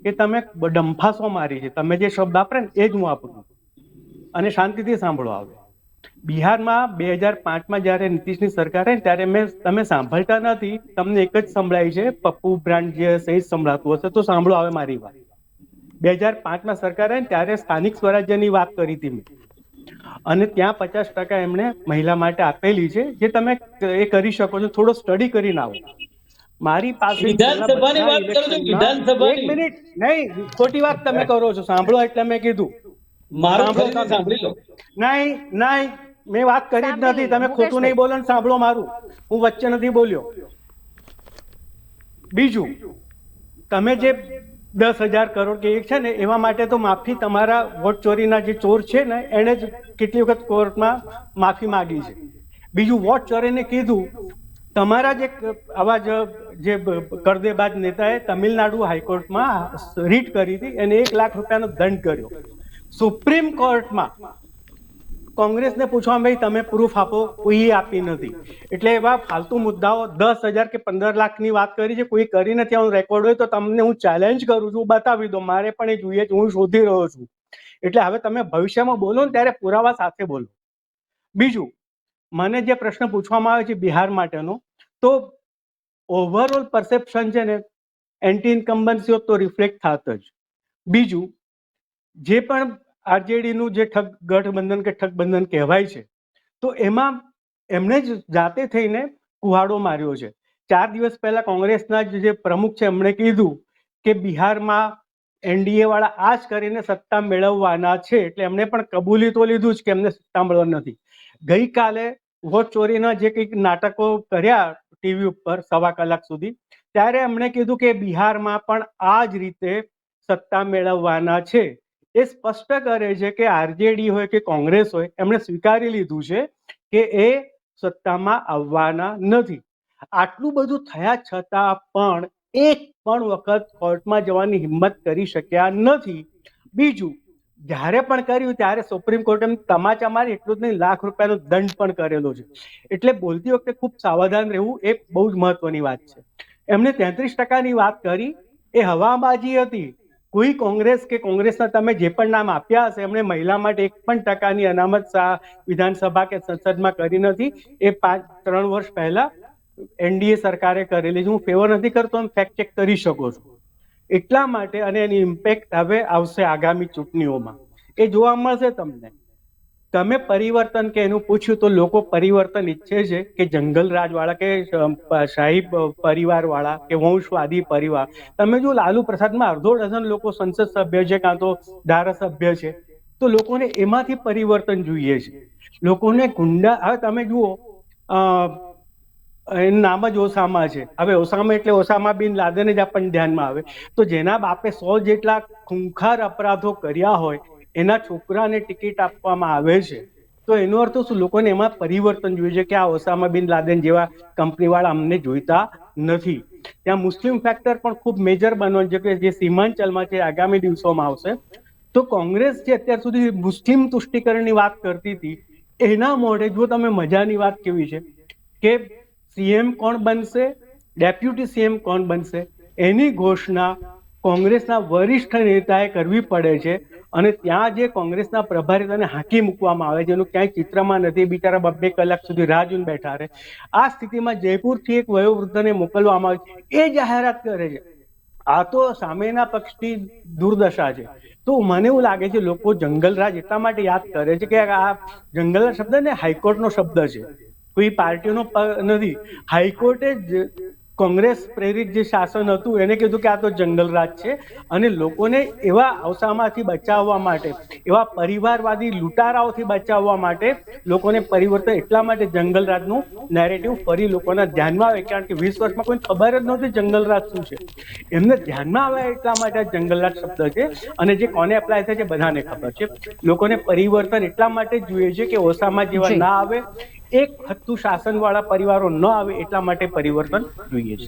કે તમે ડંફાસો મારી છે, તમે જે શબ્દ વાપરે ને એ જ હું વાપરું અને શાંતિથી સાંભળો. આવે બિહારમાં 2005માં જ્યારે નીતિશની સરકાર આવી ત્યારે તમે સાંભળતા નથી, તમને એક જ સંભળાય છે, પપ્પુ બ્રાન્ડ જે હશે એ જ સંભળાતું હશે, તો સાંભળો આવે મારી વાત. 2005માં સરકાર આવી ત્યારે સ્થાનિક સ્વરાજ્યની વાત કરી હતી મેં, અને ત્યાં 50% એમણે મહિલા માટે આપેલી છે, જે તમે એ કરી શકો છો. થોડો સ્ટડી કરીને આવો. મારી પાસે વિધાનસભાની વાત કરો છો, વિધાનસભાની. એક મિનિટ નહીં, ખોટી વાત તમે કરો છો. સાંભળો એટલે મેં કીધું. મારું સાંભળો ફરીથી તમે. સાંભળી લો. નહીં, મેં વાત કરી જ નથી. તમે ખોટું નહીં બોલો ને સાંભળો મારું. હું વચ્ચે નથી બોલ્યો. બીજું, તમે જે 10,000 કરોડ કે છે ને, એવા માટે તો માફી તમારા વોટ ચોરીના જે ચોર છે ને એને જ કેટલી વખત કોર્ટમાં માફી માંગી છે. બીજું, વોટ ચોરીને કીધું, તમારા જે આવા જે કરદેબાજ નેતાએ તમિલનાડુ હાઈકોર્ટમાં રીટ કરી હતી અને 1 લાખ રૂપિયાનો દંડ કર્યો. સુપ્રીમ કોર્ટમાં કોંગ્રેસને પૂછવા, ભાઈ તમે પ્રૂફ આપો, કોઈ આપી નથી. એટલે એવા ફાલતુ મુદ્દાઓ 10,000 કે 15 લાખની વાત કરી છે, કોઈ કરી નથી. આવું રેકોર્ડ હોય તો તમને હું ચેલેન્જ કરું છું, બતાવી દો. મારે પણ એ જોઈએ છે, હું શોધી રહ્યો છું. એટલે હવે તમે ભવિષ્યમાં બોલો ને ત્યારે પુરાવા સાથે બોલો. બીજું, મને જે પ્રશ્ન પૂછવામાં આવે છે બિહાર માટેનો, તો ઓવરઓલ પરસેપ્શન છે ને એન્ટી ઇન્કમ્બન્સી તો રિફ્લેક્ટ થાત જ. બીજું, જે પણ આરજેડીનું જે ગઠબંધન કે ઠગબંધન કહેવાય છે, તો એમાં એમણે જ જાતે થઈને કુહાડો માર્યો છે. 4 દિવસ પહેલા કોંગ્રેસના જે પ્રમુખ છે એમણે કીધું કે બિહારમાં એનડીએ વાળા આ જ કરીને સત્તા મેળવવાના છે. એટલે એમણે પણ કબૂલી તો લીધું જ કે એમને સત્તા મળવા નથી. ગઈકાલે વોટ ચોરીના જે કંઈક નાટકો કર્યા ટીવી ઉપર 1.25 કલાક સુધી, ત્યારે એમણે કીધું કે બિહારમાં પણ આ જ રીતે સત્તા મેળવવાના છે. એ સ્પષ્ટ કરે છે કે આરજેડી હોય કે કોંગ્રેસ હોય, એમણે સ્વીકારી લીધું છે કે એ સત્તામાં આવવાના નથી. આટલું બધું થયા છતાં પણ એક પણ વખત કોર્ટમાં જવાની હિંમત કરી શક્યા નથી. બીજું, જ્યારે પણ કર્યું ત્યારે સુપ્રીમ કોર્ટે તમાચા મારી એટલું જ નહીં, લાખ રૂપિયાનો દંડ પણ કરેલો છે. એટલે બોલતી વખતે ખૂબ સાવધાન રહેવું એ બહુ જ મહત્વની વાત છે. એમણે 33%ની વાત કરી, એ હવાબાજી હતી. કોઈ કોંગ્રેસ કે કોંગ્રેસના તમે જે પણ નામ આપ્યા હશે, એમણે મહિલા માટે 1% અનામત વિધાનસભા કે સંસદમાં કરી નથી. એ 3 વર્ષ પહેલા એનડીએ સરકારે કરેલી છે. હું ફેવર નથી કરતો, ફેક્ટ ચેક કરી શકો છો. એટલા માટે, અને એની ઇમ્પેક્ટ હવે આવશે આગામી ચૂંટણીઓમાં, એ જોવા મળશે તમને. તમે પરિવર્તન કે એનું પૂછ્યું તો લોકો પરિવર્તન ઈચ્છે છે કે જંગલ રાજવાળા કે શાહી પરિવાર વાળા કે વંશવાદી પરિવાર. તમે જો લાલુ પ્રસાદમાં 1.5 ડઝન લોકો સંસદ સભ્ય છે કાં તો ધારાસભ્ય છે, તો લોકોને એમાંથી પરિવર્તન જોઈએ છે. લોકોને ગુંડા, હવે તમે જુઓ એનું નામ જ ઓસામા છે. હવે ઓસામા એટલે ઓસામા બિન લાદેન જ આપણને ધ્યાનમાં આવે. તો જેના બાપે 100 જેટલા ખૂંખાર અપરાધો કર્યા હોય, એના છોકરાને ટિકિટ આપવામાં આવે છે, તો એનો અર્થ શું? લોકોને એમાં પરિવર્તન જોઈએ છે કે આ ઓસામા બિન લાદેન જેવા કંપનીવાળા અમને જોઈતા નથી. ત્યાં મુસ્લિમ ફેક્ટર પણ ખૂબ મેજર બનવાનું છે કે જે સીમાંચલમાં છે, આગામી દિવસોમાં આવશે. તો કોંગ્રેસ જે અત્યાર સુધી મુસ્લિમ તુષ્ટિકરણની વાત કરતી હતી, એના મોઢે જો તમે મજાની વાત કેવી છે કે સીએમ કોણ બનશે, ડેપ્યુટી સીએમ કોણ બનશે, એની ઘોષણા કોંગ્રેસના વરિષ્ઠ નેતાએ કરવી પડે છે. અને ત્યાં જે કોંગ્રેસના પ્રભારીઓને હાંકી મૂકવામાં આવે છે, એનું ક્યાંય ચિત્રમાં નથી. બિચારા 2-2 કલાક સુધી રાહ જોઈને બેઠા રહે. આ સ્થિતિમાં જયપુરથી એક વયોવૃદ્ધને મોકલવામાં આવે છે, એ જાહેરાત કરે છે. આ તો સામેના પક્ષની દુર્દશા છે. તો મને એવું લાગે છે લોકો જંગલરાજ એટલા માટે યાદ કરે છે કે આ જંગલરાજ શબ્દ ને હાઈકોર્ટનો શબ્દ છે, કોઈ પાર્ટીનો નથી. હાઈકોર્ટે કોંગ્રેસ પ્રેરિત જે શાસન હતું એને કીધું કે આ તો જંગલરાજ છે. અને લોકોને એવા અવસામાંથી બચાવવા માટે, એવા પરિવારવાદી લૂંટારાઓથી બચાવવા માટે લોકોને પરિવર્તન, એટલા માટે જંગલરાજનું નેરેટિવ ફરી લોકોના ધ્યાનમાં આવે. કારણ કે 20 વર્ષમાં કોઈને ખબર જ નહોતી જંગલરાજ શું છે. એમને ધ્યાનમાં આવે એટલા માટે જંગલરાજ શબ્દ છે. અને જે કોને એપ્લાય થાય છે બધાને ખબર છે. લોકોને પરિવર્તન એટલા માટે જોઈએ છે કે ઓસામા જેવા ના આવે, એક હતું શાસનવાળા પરિવારો ન આવે એટલા માટે પરિવર્તન જોઈએ છે.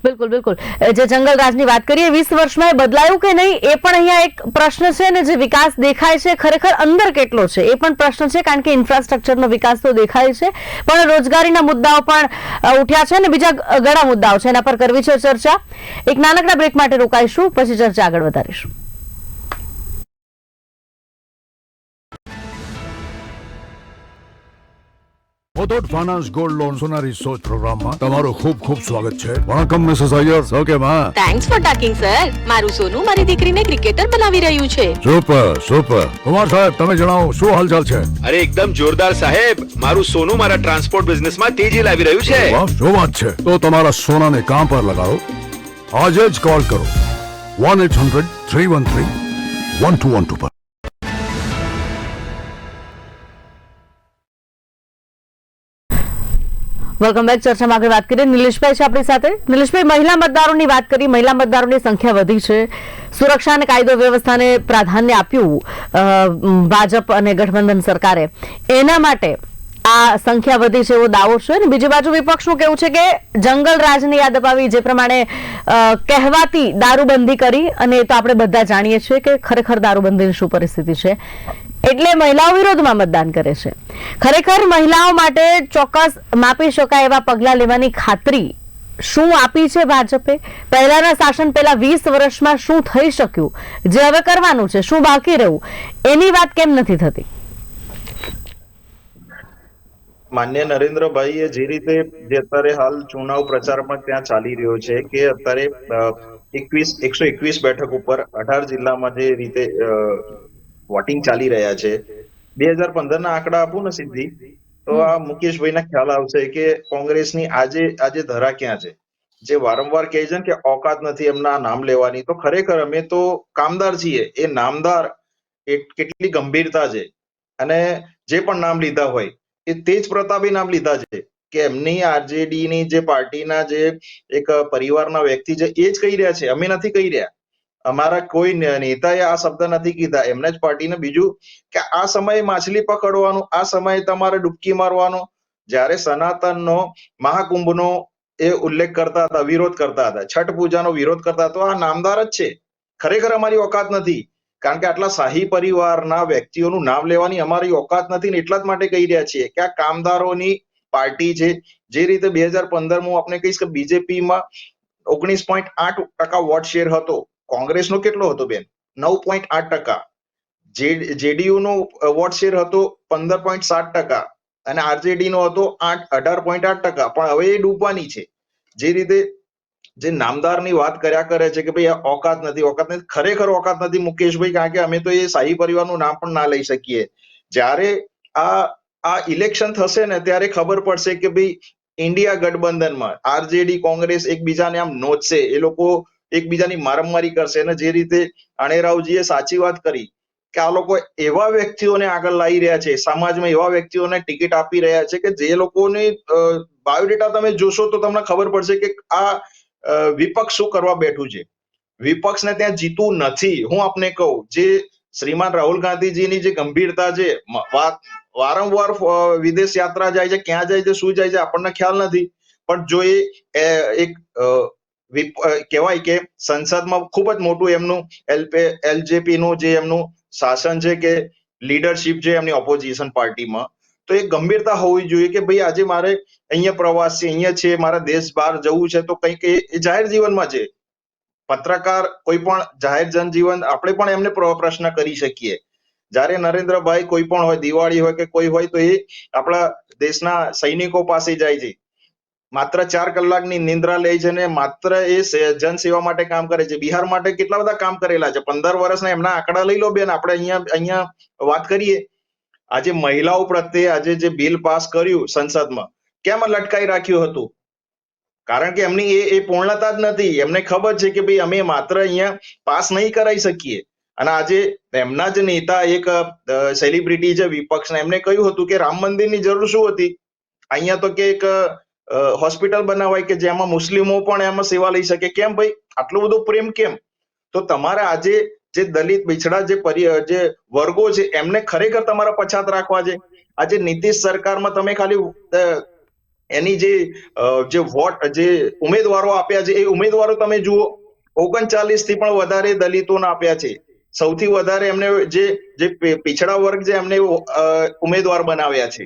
બિલકુલ બિલકુલ. જે જંગલ રાજની વાત કરીએ 20 વર્ષમાં એ બદલાયું કે નહીં એ પણ અહીંયા એક પ્રશ્ન છે, ને જે વિકાસ દેખાય છે ખરેખર અંદર કેટલો છે એ પણ પ્રશ્ન છે, કારણ કે ઇન્ફ્રાસ્ટ્રક્ચરનો વિકાસ તો દેખાય છે પણ રોજગારીના મુદ્દાઓ પણ ઉઠ્યા છે અને બીજા ઘણા મુદ્દાઓ છે, એના પર કરવી છે ચર્ચા. એક નાનકડા બ્રેક માટે રોકાઈશું, પછી ચર્ચા આગળ વધારીશું. Muthoot finance gold loan Sonari सोच प्रोग्राम में તમારું ખૂબ ખૂબ સ્વાગત છે. વણકમ મિसेस અય્યર, સો કે માં? Thanks for talking sir. મારું સોનું મારી દીકરીને ક્રિકેટર બનાવી રહ્યું છે. Super super. કુમાર સાહેબ તમે જણાવો શું હાલચાલ છે? અરે એકદમ જોરદાર સાહેબ, મારું સોનું મારા ટ્રાન્સપોર્ટ બિઝનેસમાં તેજી લાવી રહ્યું છે. વાહ, શું વાત છે. તો તમારા સોનાને કામ પર લગાડો. આજે જ કોલ કરો 1-800-313-1212 પર. Welcome back. ચર્ચામાં આગળ વાત કરીએ. નિલેશભાઈ છે આપણી સાથે. નિલેશભાઈ, મહિલા મતદારોની વાત કરી, મહિલા મતદારોની સંખ્યા વધી છે, સુરક્ષા અને કાયદો વ્યવસ્થાને પ્રાધાન્ય આપ્યું ભાજપ અને ગઠબંધન સરકારે, એના માટે આ સંખ્યા વધી છે એવો દાવો છે. અને બીજી બાજુ વિપક્ષનું કેવું છે કે જંગલ રાજની યાદ અપાવી, જે પ્રમાણે કહેવાતી દારૂબંધી કરી, અને એ તો આપણે બધા જાણીએ છીએ કે ખરેખર દારૂબંધીની શું પરિસ્થિતિ છે, એટલે મહિલાઓ વિરોધમાં મતદાન કરે છે. ખરેખર મહિલાઓ માટે ચોક્કસ માપી શકાય એવા પગલા લેવાની ખાતરી શું આપી છે ભાજપે? પહેલાના શાસન પહેલા 20 વર્ષમાં શું થઈ શક્યું, જે હવે કરવાનું છે, શું બાકી રહ્યું, એની વાત કેમ નથી થતી? માન્ય નરેન્દ્રભાઈએ જે રીતે જે અત્યારે હાલ ચુનાવ પ્રચારમાં ત્યાં ચાલી રહ્યો છે કે અત્યારે 121 બેઠક ઉપર 18 જિલ્લામાં જે રીતે વોટિંગ ચાલી રહ્યા છે, 2015 ના આંકડા આપું ને સિદ્ધિ, તો આ મુકેશભાઈને ખ્યાલ આવશે કે કોંગ્રેસની આજે ધરા ક્યાં છે. જે વારંવાર કહે છે કે ઓકાત નથી એમના નામ લેવાની, તો ખરેખર અમે તો કામદાર છીએ. એ નામદાર કેટલી ગંભીરતા છે, અને જે પણ નામ લીધા હોય એ તેજ પ્રતાપે નામ લીધા છે કે એમની આરજેડી ની જે પાર્ટીના જે એક પરિવારના વ્યક્તિ છે એ જ કહી રહ્યા છે, અમે નથી કહી રહ્યા. અમારા કોઈ નેતાએ આ શબ્દ નથી કીધા, એમના જ પાર્ટીને. બીજું કે આ સમયે માછલી પકડવાનું, આ સમયે તમારે ડૂબકી મારવાનો, જ્યારે સનાતનનો મહાકુંભનો એ ઉલ્લેખ કરતા હતા, વિરોધ કરતા હતા, છઠ પૂજાનો વિરોધ કરતા હતા, તો આ નામદાર જ છે. ખરેખર અમારી ઓકાત નથી, કારણ કે આટલા શાહી પરિવારના વ્યક્તિઓનું નામ લેવાની અમારી ઓકાત નથી, ને એટલા જ માટે કહી રહ્યા છીએ કે આ કામદારોની પાર્ટી છે. જે રીતે 2015 હું આપને કહીશ કે બીજેપીમાં 19.8% વોટ શેર હતો, કોંગ્રેસનો કેટલો હતો બેન? 9.8%. જેડીયુ નો વોટ શેર હતો 15.7%, અને આરજેડી નો હતો 18.8%. પણ હવે એ ડૂબવાની છે. જે રીતે જે નામદારની વાત કર્યા કરે છે કે ભાઈ આ ઓકાત નથી, ઓકાત નથી, ખરેખર ઓકાત નથી મુકેશભાઈ, કારણ કે અમે તો એ શાહી પરિવારનું નામ પણ ના લઈ શકીએ. જ્યારે આ ઇલેક્શન થશે ને ત્યારે ખબર પડશે કે ભાઈ ઇન્ડિયા ગઠબંધનમાં આરજેડી કોંગ્રેસ એકબીજાને આમ નોચશે, એ લોકો એકબીજાની મારામારી કરશે. અને જે રીતે અણેરાવજીએ સાચી વાત કરી કે આ લોકો એવા વ્યક્તિઓને આગળ લાવી રહ્યા છે, સમાજમાં એવા વ્યક્તિઓને ટિકિટ આપી રહ્યા છે કે જે લોકોની બાયોડેટા તમે જોશો તો તમને ખબર પડશે કે આ વિપક્ષ શું કરવા બેઠું છે. વિપક્ષને ત્યાં જીતવું નથી. હું આપને કહું, જે શ્રીમાન રાહુલ ગાંધીજીની જે ગંભીરતા છે, વારંવાર વિદેશ યાત્રા જાય છે, ક્યાં જાય છે, શું જાય છે, આપણને ખ્યાલ નથી. પણ જો એ એક કહેવાય કે સંસદમાં ખૂબ જ મોટું એમનું એલજેપી નું જે એમનું શાસન છે કે લીડરશિપ છે એમની ઓપોઝિશન પાર્ટીમાં, તો એ ગંભીરતા હોવી જોઈએ કે ભાઈ આજે મારે અહીંયા પ્રવાસ છે, અહીંયા છે, મારા દેશ બહાર જવું છે, તો કંઈક એ જાહેર જીવનમાં છે. પત્રકાર કોઈ પણ જાહેર જનજીવન આપણે પણ એમને પ્રશ્ન કરી શકીએ. જ્યારે નરેન્દ્રભાઈ કોઈ પણ હોય, દિવાળી હોય કે કોઈ હોય, તો એ આપણા દેશના સૈનિકો પાસે જાય છે, માત્ર 4 કલાકની નિંદ્રા લે છે ને માત્ર એ જનસેવા માટે કામ કરે છે. બિહાર માટે કેટલા બધા કામ કરેલા છે. 15 વર્ષના એમના આંકડા લઈ લો બેન. આપણે અહીંયા વાત કરીએ, આજે મહિલાઓ પ્રત્યે આજે જે બિલ પાસ કર્યું સંસદમાં, કેમ લટકાઈ રાખ્યું હતું? કારણ કે એમની એ પૂર્ણતા જ નથી. એમને ખબર છે કે ભાઈ અમે માત્ર અહીંયા પાસ નહીં કરાવી શકીએ. અને આજે એમના જ નેતા એક સેલિબ્રિટી છે વિપક્ષના, એમને કહ્યું હતું કે રામ મંદિરની જરૂર શું હતી? અહીંયા તો કે એક હોસ્પિટલ બનાવાય કે જેમાં મુસ્લિમો પણ એમાં સેવા લઈ શકે. કેમ ભાઈ આટલો બધો પ્રેમ કેમ? તો તમારે આજે જે દલિત બિછડા જે વર્ગો છે એમને ખરેખર તમારા પછાત રાખવા છે. આજે નીતિશ સરકારમાં તમે ખાલી એની જે ઉમેદવારો આપ્યા છે એ ઉમેદવારો તમે જુઓ, 39 થી પણ વધારે દલિતોને આપ્યા છે. સૌથી વધારે એમને જે પીછડા વર્ગ છે એમને ઉમેદવાર બનાવ્યા છે.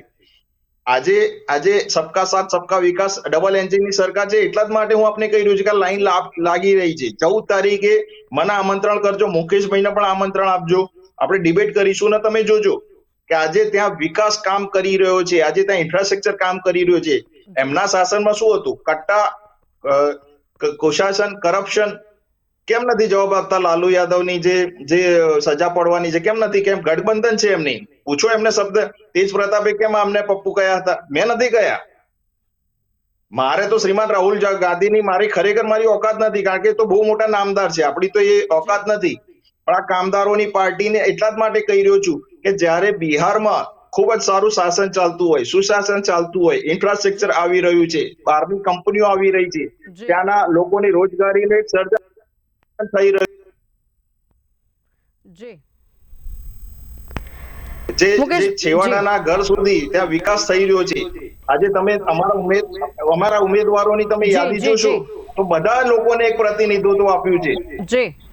આજે સબકા સાથ સબકા વિકાસ ડબલ એન્જિનની સરકાર છે. એટલા જ માટે હું આપને કહી રહ્યું છું કે લાઈન લાગી રહી છે. 14 તારીખે મને આમંત્રણ કરજો, મુકેશભાઈને પણ આમંત્રણ આપજો, આપણે ડિબેટ કરીશું ને તમે જોજો કે આજે ત્યાં વિકાસ કામ કરી રહ્યો છે, આજે ત્યાં ઇન્ફ્રાસ્ટ્રક્ચર કામ કરી રહ્યો છે. એમના શાસનમાં શું હતું? કટ્ટા કુશાસન, કરપ્શન. કેમ નથી જવાબ આપતા? લાલુ યાદવની જે સજા પડવાની છે કેમ નથી? કેમ ગઠબંધન છે એમની? પૂછો એમને શબ્દ. તેજ પ્રતાપે કેમ અમને પપ્પુ કહ્યા હતા? મેં નથી કહ્યા. મારે તો શ્રીમાન રાહુલ ગાંધીની મારી ઓકાત નથી, કારણ કે તો બહુ મોટા નામદાર છે, આપણી તો એ ઓકાત નથી. પણ આ કામદારોની પાર્ટીને એટલા જ માટે કહી રહ્યો છું કે જ્યારે બિહારમાં ખૂબ જ સારું શાસન ચાલતું હોય, સુશાસન ચાલતું હોય, ઇન્ફ્રાસ્ટ્રક્ચર આવી રહ્યું છે, બહારની કંપનીઓ આવી રહી છે, ત્યાંના લોકોની રોજગારીને સર્જન થઈ રહ્યું જી જે છેવાડાના ઘર સુધી ત્યાં વિકાસ થઈ રહ્યો છે. આજે તમે અમારા ઉમેદવારોની તમે યાદી જોશો તો બધા લોકોને એક પ્રતિનિધિત્વ આપ્યું છે.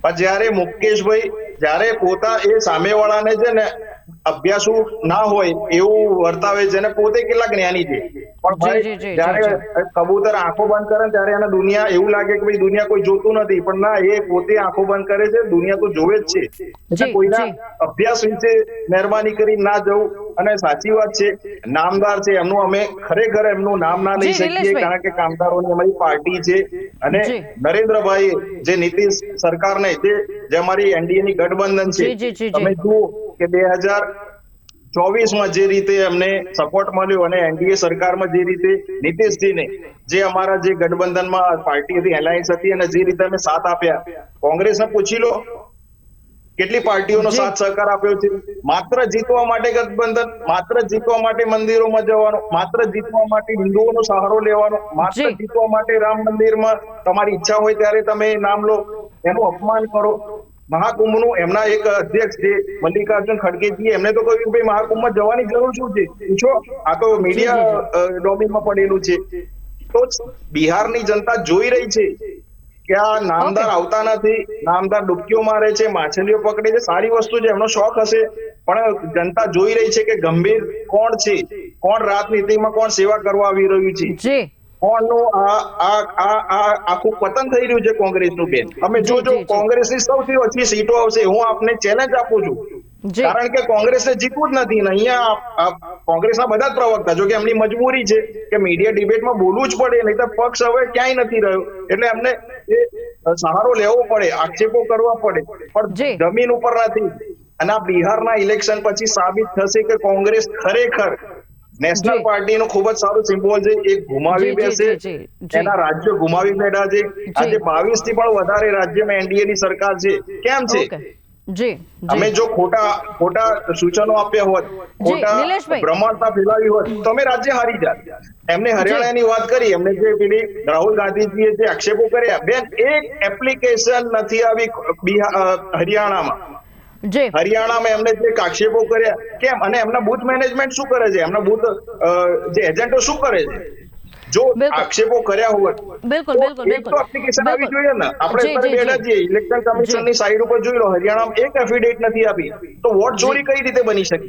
પણ જ્યારે મુકેશભાઈ જ્યારે પોતા એ સામેવાળાને છે ને અભ્યાસુ ના હોય એવું વર્તાવે છે, અને પોતે કેટલા જ્ઞાની છે, પણ ભાઈ જ્યારે કબૂતર આંખો બંધ કરે ત્યારે એને દુનિયા એવું લાગે કે ભાઈ દુનિયા કોઈ જોતું નથી, પણ ના, એ પોતે આંખો બંધ કરે છે, દુનિયા તો જોવે જ છે. એટલે કોઈના અભ્યાસ વિશે મહેરબાની કરી ના જવું. અને સાચી વાત છે, નામદાર છે, એમનું અમે ખરેખર એમનું નામ ના લઈ શકીએ, કારણ કે કામદારોની અમારી પાર્ટી છે. અને નરેન્દ્રભાઈ જે નીતિશ સરકારને જે અમારી એનડીએ ની ગઠબંધન છે, તમે જુઓ કે 2024માં જે રીતે એમને સપોર્ટ મળ્યો અને એનડીએ સરકારમાં જે રીતે નીતિશજીને જે અમારા જે ગઠબંધનમાં પાર્ટી હતી, એલાયન્સ હતી, અને જે રીતે અમે સાથ આપ્યા, કોંગ્રેસને પૂછી લો કેટલી પાર્ટીઓનો સાથ સહકાર આપ્યો છે. માત્ર જીતવા માટે ગઠબંધન, માત્ર જીતવા માટે મંદિરોમાં જવાનું, માત્ર જીતવા માટે હિન્દુઓનો સહારો લેવાનો, માત્ર જીતવા માટે રામ મંદિરમાં તમારી ઈચ્છા હોય ત્યારે તમે નામ લો, એનું અપમાન કરો. મહાકુંભનું એમના એક અધ્યક્ષ છે મલ્લિકાર્જુન ખડગેજી, એમને તો કહ્યું ભાઈ મહાકુંભમાં જવાની જરૂર શું છે? પૂછો, આ તો મીડિયા ડોમેનમાં પડેલું છે. તો બિહારની જનતા જોઈ રહી છે કે આ નામદાર આવતા નથી, નામદાર ડૂબકીઓ મારે છે, માછલીઓ પકડે છે, સારી વસ્તુ છે, એમનો શોખ હશે, પણ જનતા જોઈ રહી છે કે ગંભીર કોણ છે, કોણ રાજનીતિમાં કોણ સેવા કરવા આવી રહ્યું છે, કોણનું આખું પતન થઈ રહ્યું છે કોંગ્રેસનું. બેન તમે જોજો, કોંગ્રેસની સૌથી ઓછી સીટો આવશે, હું આપને ચેલેન્જ આપું છું, કારણ કે કોંગ્રેસને જીતવું જ નથી. ને અહીંયા કોંગ્રેસના બધા જ પ્રવક્તા, જો કે એમની મજબૂરી છે કે મીડિયા ડિબેટમાં બોલવું જ પડે, નહીં તો પક્ષ હવે ક્યાંય નથી રહ્યો, એટલે એમને એ સહારો લેવો પડે, આક્ષેપો કરવા પડે, પણ જમીન ઉપર નથી. અને આ બિહારના ઇલેક્શન પછી સાબિત થશે કે કોંગ્રેસ ખરેખર નેશનલ પાર્ટીનું ખૂબ જ સારું સિમ્બોલ છે. એ ગુમાવી બેસે, એના રાજ્યો ગુમાવી બેઠા છે. આજે 22 થી પણ વધારે રાજ્યમાં એનડીએ ની સરકાર છે. કેમ છે? અમે જો ખોટા સૂચનો આપ્યા હોત, ખોટા ભ્રમણતા ફેલાવી હોત, તો અમે રાજ્ય હારી જાત. એમને હરિયાણાની વાત કરી, એમને જે પેલી રાહુલ ગાંધીજીએ જે આક્ષેપો કર્યા, બેન એક એપ્લિકેશન નથી આવી હરિયાણામાં. હરિયાણામાં એમને જે આક્ષેપો કર્યા, કેમ? અને એમના બૂથ મેનેજમેન્ટ શું કરે છે, એમના બૂથ જે એજન્ટો શું કરે છે? જો આક્ષેપો કર્યા હોત તો એપ્લિકેશન આવી જોઈએ ને. આપણે બેઠા છીએ, ઇલેક્શન કમિશનની સાઈડ ઉપર જોઈ લો, હરિયાણામાં એક એફિડેવિટ નથી આપી, તો વોટ ચોરી કઈ રીતે બની શકે?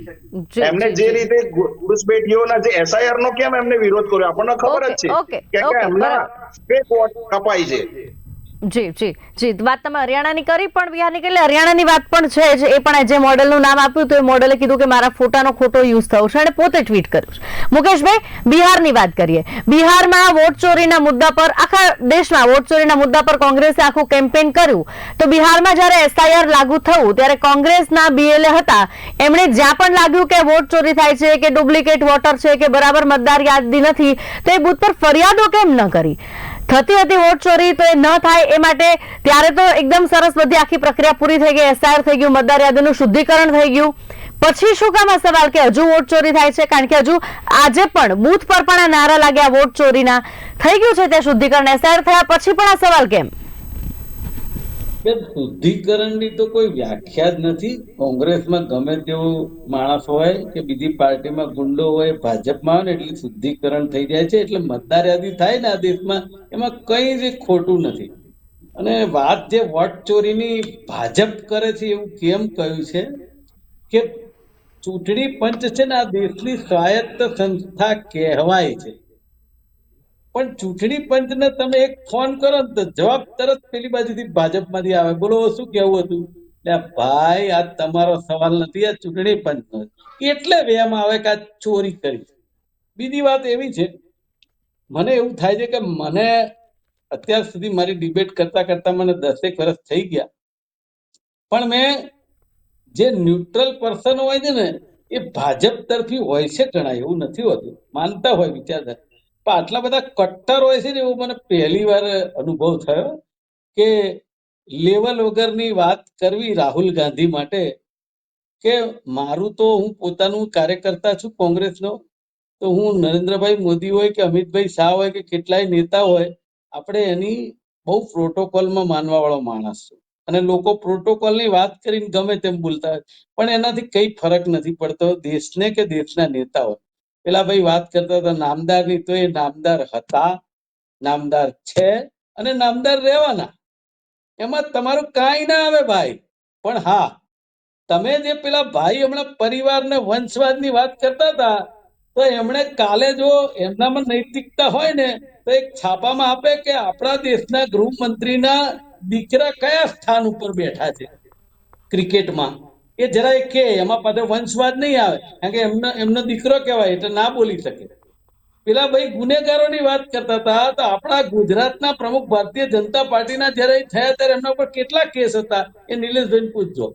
એમને જે રીતે ઘૂસપેઠીઓના જે એસઆઈઆર નો કેમ એમને વિરોધ કર્યો, આપણને ખબર જ છે કે એમના ફેક વોટ કપાય છે. જી વાત તમે હરિયાણાની કરી, પણ બિહારની કરી. હરિયાણાની વાત પણ છે જ, એ પણ જે મોડેલનું નામ આપ્યું તો એ મોડેલે કીધું કે મારા ફોટાનો ખોટો યુઝ થયો છે, અને પોતે ટ્વીટ કર્યું છે. મુકેશભાઈ, બિહારની વાત કરીએ. બિહારમાં વોટ ચોરીના મુદ્દા પર, આખા દેશમાં વોટ ચોરીના મુદ્દા પર કોંગ્રેસે આખું કેમ્પેન કર્યું. તો બિહારમાં જ્યારે એસઆઈઆર લાગુ થયું ત્યારે કોંગ્રેસના બીએલએ હતા, એમણે જ્યાં પણ લાગ્યું કે વોટ ચોરી થાય છે, કે ડુપ્લિકેટ વોટર છે, કે બરાબર મતદાર યાદી નથી, તો એ બૂથ પર ફરિયાદો કેમ ન કરી? થતી હતી વોટ ચોરી, તો એ ન થાય એ માટે ત્યારે તો એકદમ સરસ બધી આખી પ્રક્રિયા પૂરી થઈ ગઈ, એસઆઈઆર થઈ ગયું, મતદાર યાદીનું શુદ્ધિકરણ થઈ ગયું. પછી શું કામ આ સવાલ કે હજુ વોટ ચોરી થાય છે? કારણ કે હજુ આજે પણ બૂથ પર પણ આ નારા લાગ્યા વોટ ચોરીના, થઈ ગયું છે ત્યાં શુદ્ધિકરણ, એસઆઈઆર થયા પછી પણ આ સવાલ કેમ? બેન, શુદ્ધિકરણની તો કોઈ વ્યાખ્યા જ નથી. કોંગ્રેસમાં ગમે તેવો માણસ હોય કે બીજી પાર્ટીમાં ગુંડો હોય, ભાજપમાં આવે ને એટલે શુદ્ધિકરણ થઈ જાય છે. એટલે મતદાર યાદી થાય ને આ દેશમાં, એમાં કઈ જ ખોટું નથી. અને વાત જે વોટ ચોરીની ભાજપ કરે છે એવું કેમ કહ્યું છે કે ચૂંટણી પંચ છે ને આ દેશની સ્વાયત્ત સંસ્થા કહેવાય છે, પણ ચૂંટણી પંચને તમે એક ફોન કરો ને તો જવાબ તરત પેલી બાજુથી ભાજપમાંથી આવે, બોલો શું કેવું હતું. એટલે ભાઈ આ તમારો સવાલ નથી, આ ચૂંટણી પંચનો છે. એટલે વેમ આવે કે આ ચોરી કરી. બીજી વાત એવી છે, મને એવું થાય છે કે મને અત્યાર સુધી મારી ડિબેટ કરતા કરતા મને 10 વર્ષ થઈ ગયા, પણ મેં જે ન્યુટ્રલ પર્સન હોય છે ને એ ભાજપ તરફી હોય છે ઘણા, એવું નથી હોતું, માનતા હોય વિચારધારા. પણ આટલા બધા કટ્ટર હોય છે ને એવો મને પહેલી વાર અનુભવ થયો કે લેવલ વગરની વાત કરવી રાહુલ ગાંધી માટે. કે મારું તો હું પોતાનું કાર્યકર્તા છું કોંગ્રેસનો, તો હું નરેન્દ્રભાઈ મોદી હોય કે અમિતભાઈ શાહ હોય કે કેટલાય નેતા હોય, આપણે એની બહુ પ્રોટોકોલમાં માનવા વાળો માણસ છું. અને લોકો પ્રોટોકોલની વાત કરીને ગમે તેમ બોલતા હોય, પણ એનાથી કઈ ફરક નથી પડતો દેશને કે દેશના નેતાઓ. પેલા ભાઈ વાત કરતા હતા નામદારની, તો એ નામદાર હતા, નામદાર છે અને નામદાર રહેવાના. એમાં તમારું કાંઈ ના આવે ભાઈ. પણ હા, તમે જે પેલા ભાઈ હમણાં પરિવાર ને વંશવાદની વાત કરતા હતા, તો એમણે કાલે જો એમનામાં નૈતિકતા હોય ને તો એક છાપામાં આપે કે આપણા દેશના ગૃહમંત્રીના દીકરા કયા સ્થાન ઉપર બેઠા છે ક્રિકેટમાં, એ જરાય કે એમાં પાછો વંશવાદ નહીં આવે, કારણ કે એમનો દીકરો કહેવાય એટલે ના બોલી શકે. પેલા ભાઈ ગુનેગારોની વાત કરતા હતા, તો આપણા ગુજરાતના પ્રમુખ ભારતીય જનતા પાર્ટીના જયારે થયા ત્યારે એમના પર કેટલા કેસ હતા એ નિલેશભાઈ પૂછજો.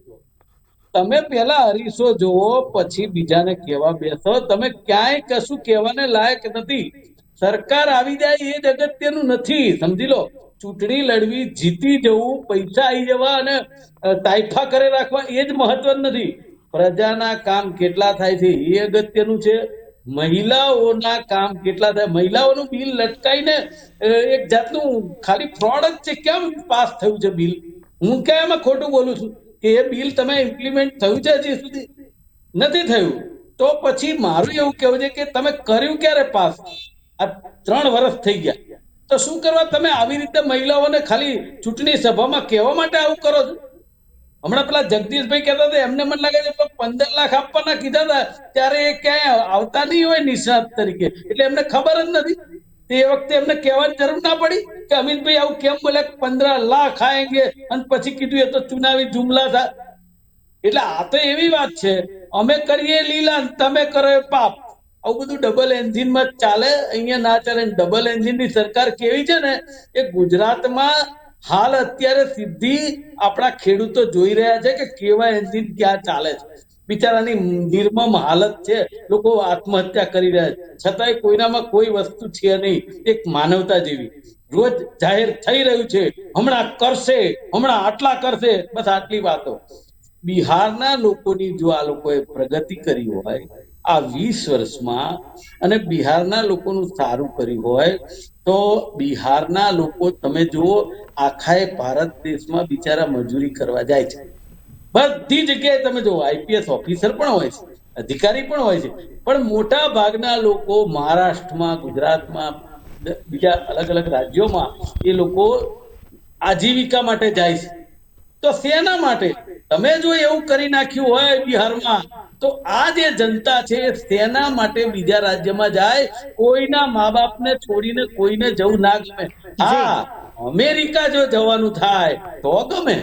તમે પેલા હરીશો જોવો પછી બીજાને કહેવા બેસો. તમે ક્યાંય કશું કહેવાને લાયક નથી. સરકાર આવી જાય એ જ અગત્યનું નથી, સમજી લો. ચૂંટણી લડવી, જીતી જવું, પૈસા આવી જવા અને તાઇફા કરે રાખવા એ જ મહત્વ નથી. પ્રજાના કામ કેટલા થાય છે એ અગત્યનું છે. મહિલાઓના કામ કેટલા થાય. મહિલાઓનું બિલ લટકાઈને એક જાતનું ખાલી ફ્રોડ જ છે. કેમ પાસ થયું છે બિલ? હું ક્યાં એમાં ખોટું બોલું છું કે એ બિલ તમે ઇમ્પ્લિમેન્ટ થયું છે હજી સુધી? નથી થયું. તો પછી મારું એવું કહેવું છે કે તમે કર્યું ક્યારે પાસ? આ 3 વર્ષ થઈ ગયા, તો શું કરવા તમે આવી રીતે મહિલાઓને ખાલી ચૂંટણી સભામાં કહેવા માટે આવું કરો છો? હમણાં પેલા જગદીશભાઈ કહેતા હતા, એમને મને લાગે છે 15 લાખ આપવાના કીધા હતા, ત્યારે એ ક્યાંય આવતા નહીં હોય નિષ્ણાત તરીકે, એટલે એમને ખબર જ નથી. એ વખતે એમને કહેવાની જરૂર ના પડી કે અમિતભાઈ આવું કેમ બોલે 15 લાખ આएंगे, અને પછી કીધું એ તો ચુનાવી જુમલા था. એટલે આ તો એવી વાત છે, અમે કરીએ લીલા તમે કરો પાપ. આવું બધું ડબલ એન્જિનમાં જ ચાલે, અહીંયા ના ચાલે. ડબલ એન્જિનની સરકાર કેવી છે ને એ ગુજરાતમાં હાલ અત્યારે સીધી આપણા ખેડૂતો જોઈ રહ્યા છે કે કેવા એન્જિન ક્યાં ચાલે છે. બિચારાની નિર્મમ હાલત છે, લોકો આત્મહત્યા કરી રહ્યા છે, છતાંય કોઈનામાં કોઈ વસ્તુ છે નહીં એક માનવતા જેવી. રોજ જાહેર થઈ રહ્યું છે હમણાં કરશે, હમણાં આટલા કરશે, બસ આટલી વાતો. બિહારના લોકોની જો આ લોકોએ પ્રગતિ કરી હોય આ 20 વર્ષમાં અને બિહારના લોકોનું સારું કર્યું હોય તો બિહારના લોકો તમે જુઓ આખા ભારત દેશમાં બિચારા મજૂરી કરવા જાય છે. બધી જગ્યાએ તમે જુઓ આઈપીએસ ઓફિસર પણ હોય છે, અધિકારી પણ હોય છે, પણ મોટા ભાગના લોકો મહારાષ્ટ્રમાં, ગુજરાતમાં, બીજા અલગ અલગ રાજ્યોમાં એ લોકો આજીવિકા માટે જાય છે. તો શેના માટે? તમે જો એવું કરી નાખ્યું હોય બિહારમાં, તો આ જે જનતા છે શેના માટે બીજા રાજ્યમાં જાય? કોઈના મા બાપને છોડીને કોઈને જવું ના ગમે. હા, અમેરિકા જો જવાનું થાય તો ગમે,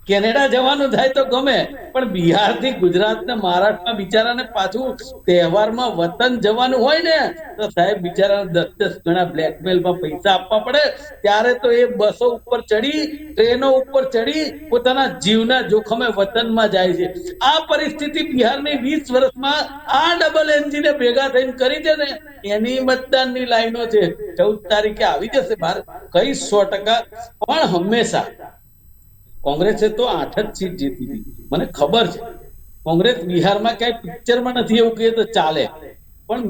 કેનેડા જવાનું થાય તો ગમે, પણ બિહારથી ગુજરાત ને મહારાષ્ટ્રના બિચારાને પાછું તહેવારમાં વતન જવાનું હોય ને તો સાહેબ બિચારાને 10-10 ગણા બ્લેકમેલમાં પૈસા આપવા પડે. ત્યારે તો એ બસો ઉપર ચડી, ટ્રેનો ઉપર ચડી પોતાના જીવના જોખમે વતનમાં જાય છે. આ પરિસ્થિતિ બિહારની 20 વર્ષમાં આ ડબલ એન્જિને ભેગા થઈને કરી છે ને એની મતદાનની લાઈનો છે. 14 તારીખે આવી જશે બહાર, કઈ 100%. પણ હંમેશા કોંગ્રેસે તો 8 જ સીટ જીતી હતી, મને ખબર છે. કોંગ્રેસ બિહારમાં ક્યાંય પિક્ચરમાં નથી એવું કહીએ તો ચાલે, પણ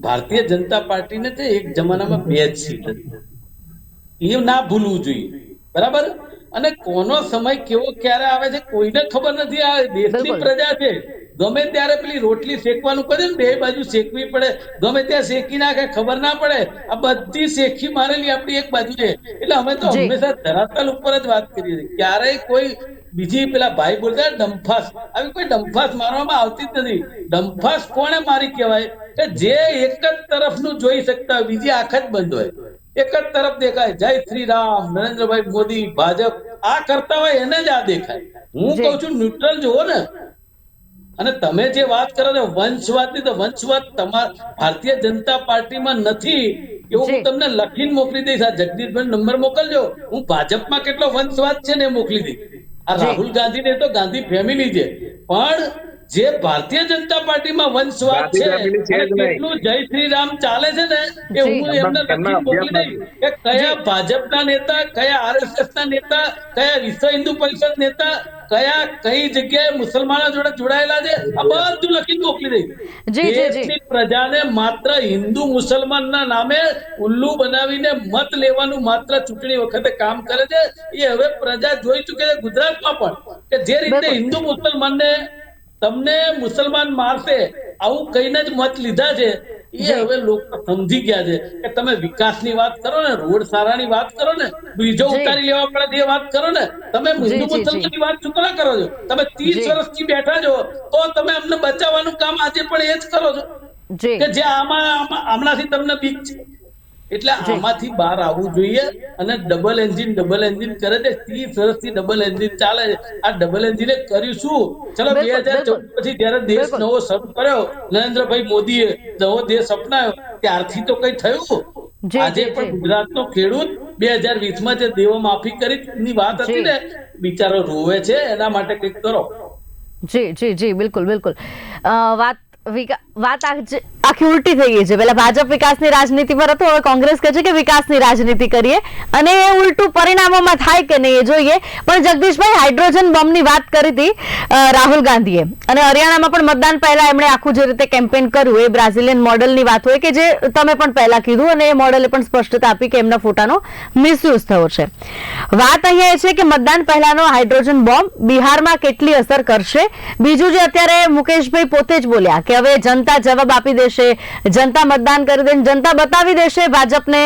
ભારતીય જનતા પાર્ટીને છે એક જમાનામાં 2 જ સીટ હતી, એ ના ભૂલવું જોઈએ. બરાબર? અને કોનો સમય કેવો ક્યારે આવે છે કોઈને ખબર નથી. આ દેશની બિલકુલ. પ્રજા છે, ગમે ત્યારે પેલી રોટલી શેકવાનું કરે ને, બે બાજુ શેકવી પડે, ગમે ત્યાં શેકી નાખે, ખબર ના પડે. આ બધી શેકી મારેલી આપણી એક બાજુ છે. એટલે અમે તો જી. હંમેશા ધરાતલ ઉપર જ વાત કરીએ છીએ. ક્યારેય કોઈ બીજી પેલા ભાઈ બોલતા ડંફાસ, આવી કોઈ ડંફાસ મારવામાં આવતી જ નથી. ડંફાસ કોને મારી કહેવાય કે જે એક જ તરફનું જોઈ શકતા હોય, બીજી આંખ જ બંધ હોય, એક જ તરફ દેખાય. જય શ્રી રામ, નરેન્દ્રભાઈ મોદી, ભાજપ આ કરતા હોય એને જ આ દેખાય. હું જી. કઉ છું ન્યુટ્રલ જુઓ ને. અને તમે જે વાત કરો છો વંશવાદની, તો વંશવાદ તમારા ભારતીય જનતા પાર્ટીમાં નથી એવું જી. હું તમને લખીને મોકલી દઈશ. આ જગદીશભાઈ નંબર મોકલજો, હું ભાજપમાં કેટલો વંશવાદ છે ને એ મોકલી દઈશ. આ જી. રાહુલ ગાંધી ને તો ગાંધી ફેમિલી છે, પણ જે ભારતીય જનતા પાર્ટીમાં વંશવાદ ગાંધી છે family છે અને જ નહીં. કેટલું જય શ્રી રામ ચાલે છે ને એ જી. હું એમને લખીને મોકલી દઈશ કે કયા ભાજપના નેતા, કયા આરએસએસ ના નેતા, કયા વિશ્વ હિન્દુ પરિષદ નેતા, કયા કઈ જગ્યાએ મુસલમાનો જોડે જોડાયેલા છે, આ બધું લખીને મોકલી દઈશ. જી, જી, જી. દેશની પ્રજાને માત્ર હિન્દુ મુસલમાનના નામે ઉલ્લુ બનાવીને મત લેવાનું માત્ર ચૂંટણી વખતે કામ કરે છે. એ હવે પ્રજા જોઈ ચૂકે છે ગુજરાતમાં પણ, કે જે રીતે બિલકુલ. હિન્દુ મુસલમાનને તમને મુસલમાન મારશે આવું કહીને જ મત લીધા છે. એ જી. હવે લોકો સમજી ગયા છે કે તમે વિકાસની વાત કરો ને, રોડ સારાની વાત કરો ને, બીજો જી. ઉતારી લેવા પડે એ વાત કરો ને, તમે જી, હિન્દુ જી, મુસલમાનની વાત શું કરવા કરો છો? તમે 30 જી. વર્ષથી બેઠા છો તો તમે અમને બચાવવાનું કામ આજે પણ એ જ કરો છો જી. કે જે હમણાંથી તમને બીક છે. એટલે જી. આમાંથી બહાર આવવું જોઈએ. અને ડબલ એન્જિન કરે છે, 30 વર્ષથી ડબલ એન્જિન ચાલે છે. આ ડબલ એન્જિને કર્યું શું? ચલો બિલકુલ, 2014 પછી જયારે દેશ બિલકુલ. નવો શરૂ કર્યો, નરેન્દ્રભાઈ મોદીએ નવો દેશ અપનાવ્યો, ત્યારથી તો કઈ થયું? જી, આજે જી, પણ જી. ગુજરાતનો ખેડૂત 2020માં જે દેવો માફી કરી ની વાત હતી જી. ને, બિચારો રોવે છે. એના માટે કંઈક કરો. જી જી જી બિલકુલ બિલકુલ. વાત આખી ઉલટી થઈ ગઈ છે. પેલા ભાજપ વિકાસની રાજનીતિ પર હતું, હવે કોંગ્રેસ કહે છે કે વિકાસની રાજનીતિ કરીએ, અને એ ઉલટું પરિણામોમાં થાય કે નહીં એ જોઈએ. પણ જગદીશભાઈ, હાઇડ્રોજન બોમ્બની વાત કરી હતી રાહુલ ગાંધીએ, અને હરિયાણામાં પણ મતદાન પહેલા એમણે આખું જે રીતે કેમ્પેન કર્યું, એ બ્રાઝિલિયન મોડલની વાત હોય કે જે તમે પણ પહેલા કીધું, અને એ મોડલે પણ સ્પષ્ટતા આપી કે એમના ફોટાનો મિસયુઝ થયો છે. વાત અહીંયા એ છે કે મતદાન પહેલાનો હાઇડ્રોજન બોમ્બ બિહારમાં કેટલી અસર કરશે. બીજું જે અત્યારે મુકેશભાઈ પોતે જ બોલ્યા કે હવે જનતા જવાબ આપી દેશે, જનતા મતદાન કરી દે, જનતા બતાવી દેશે ભાજપને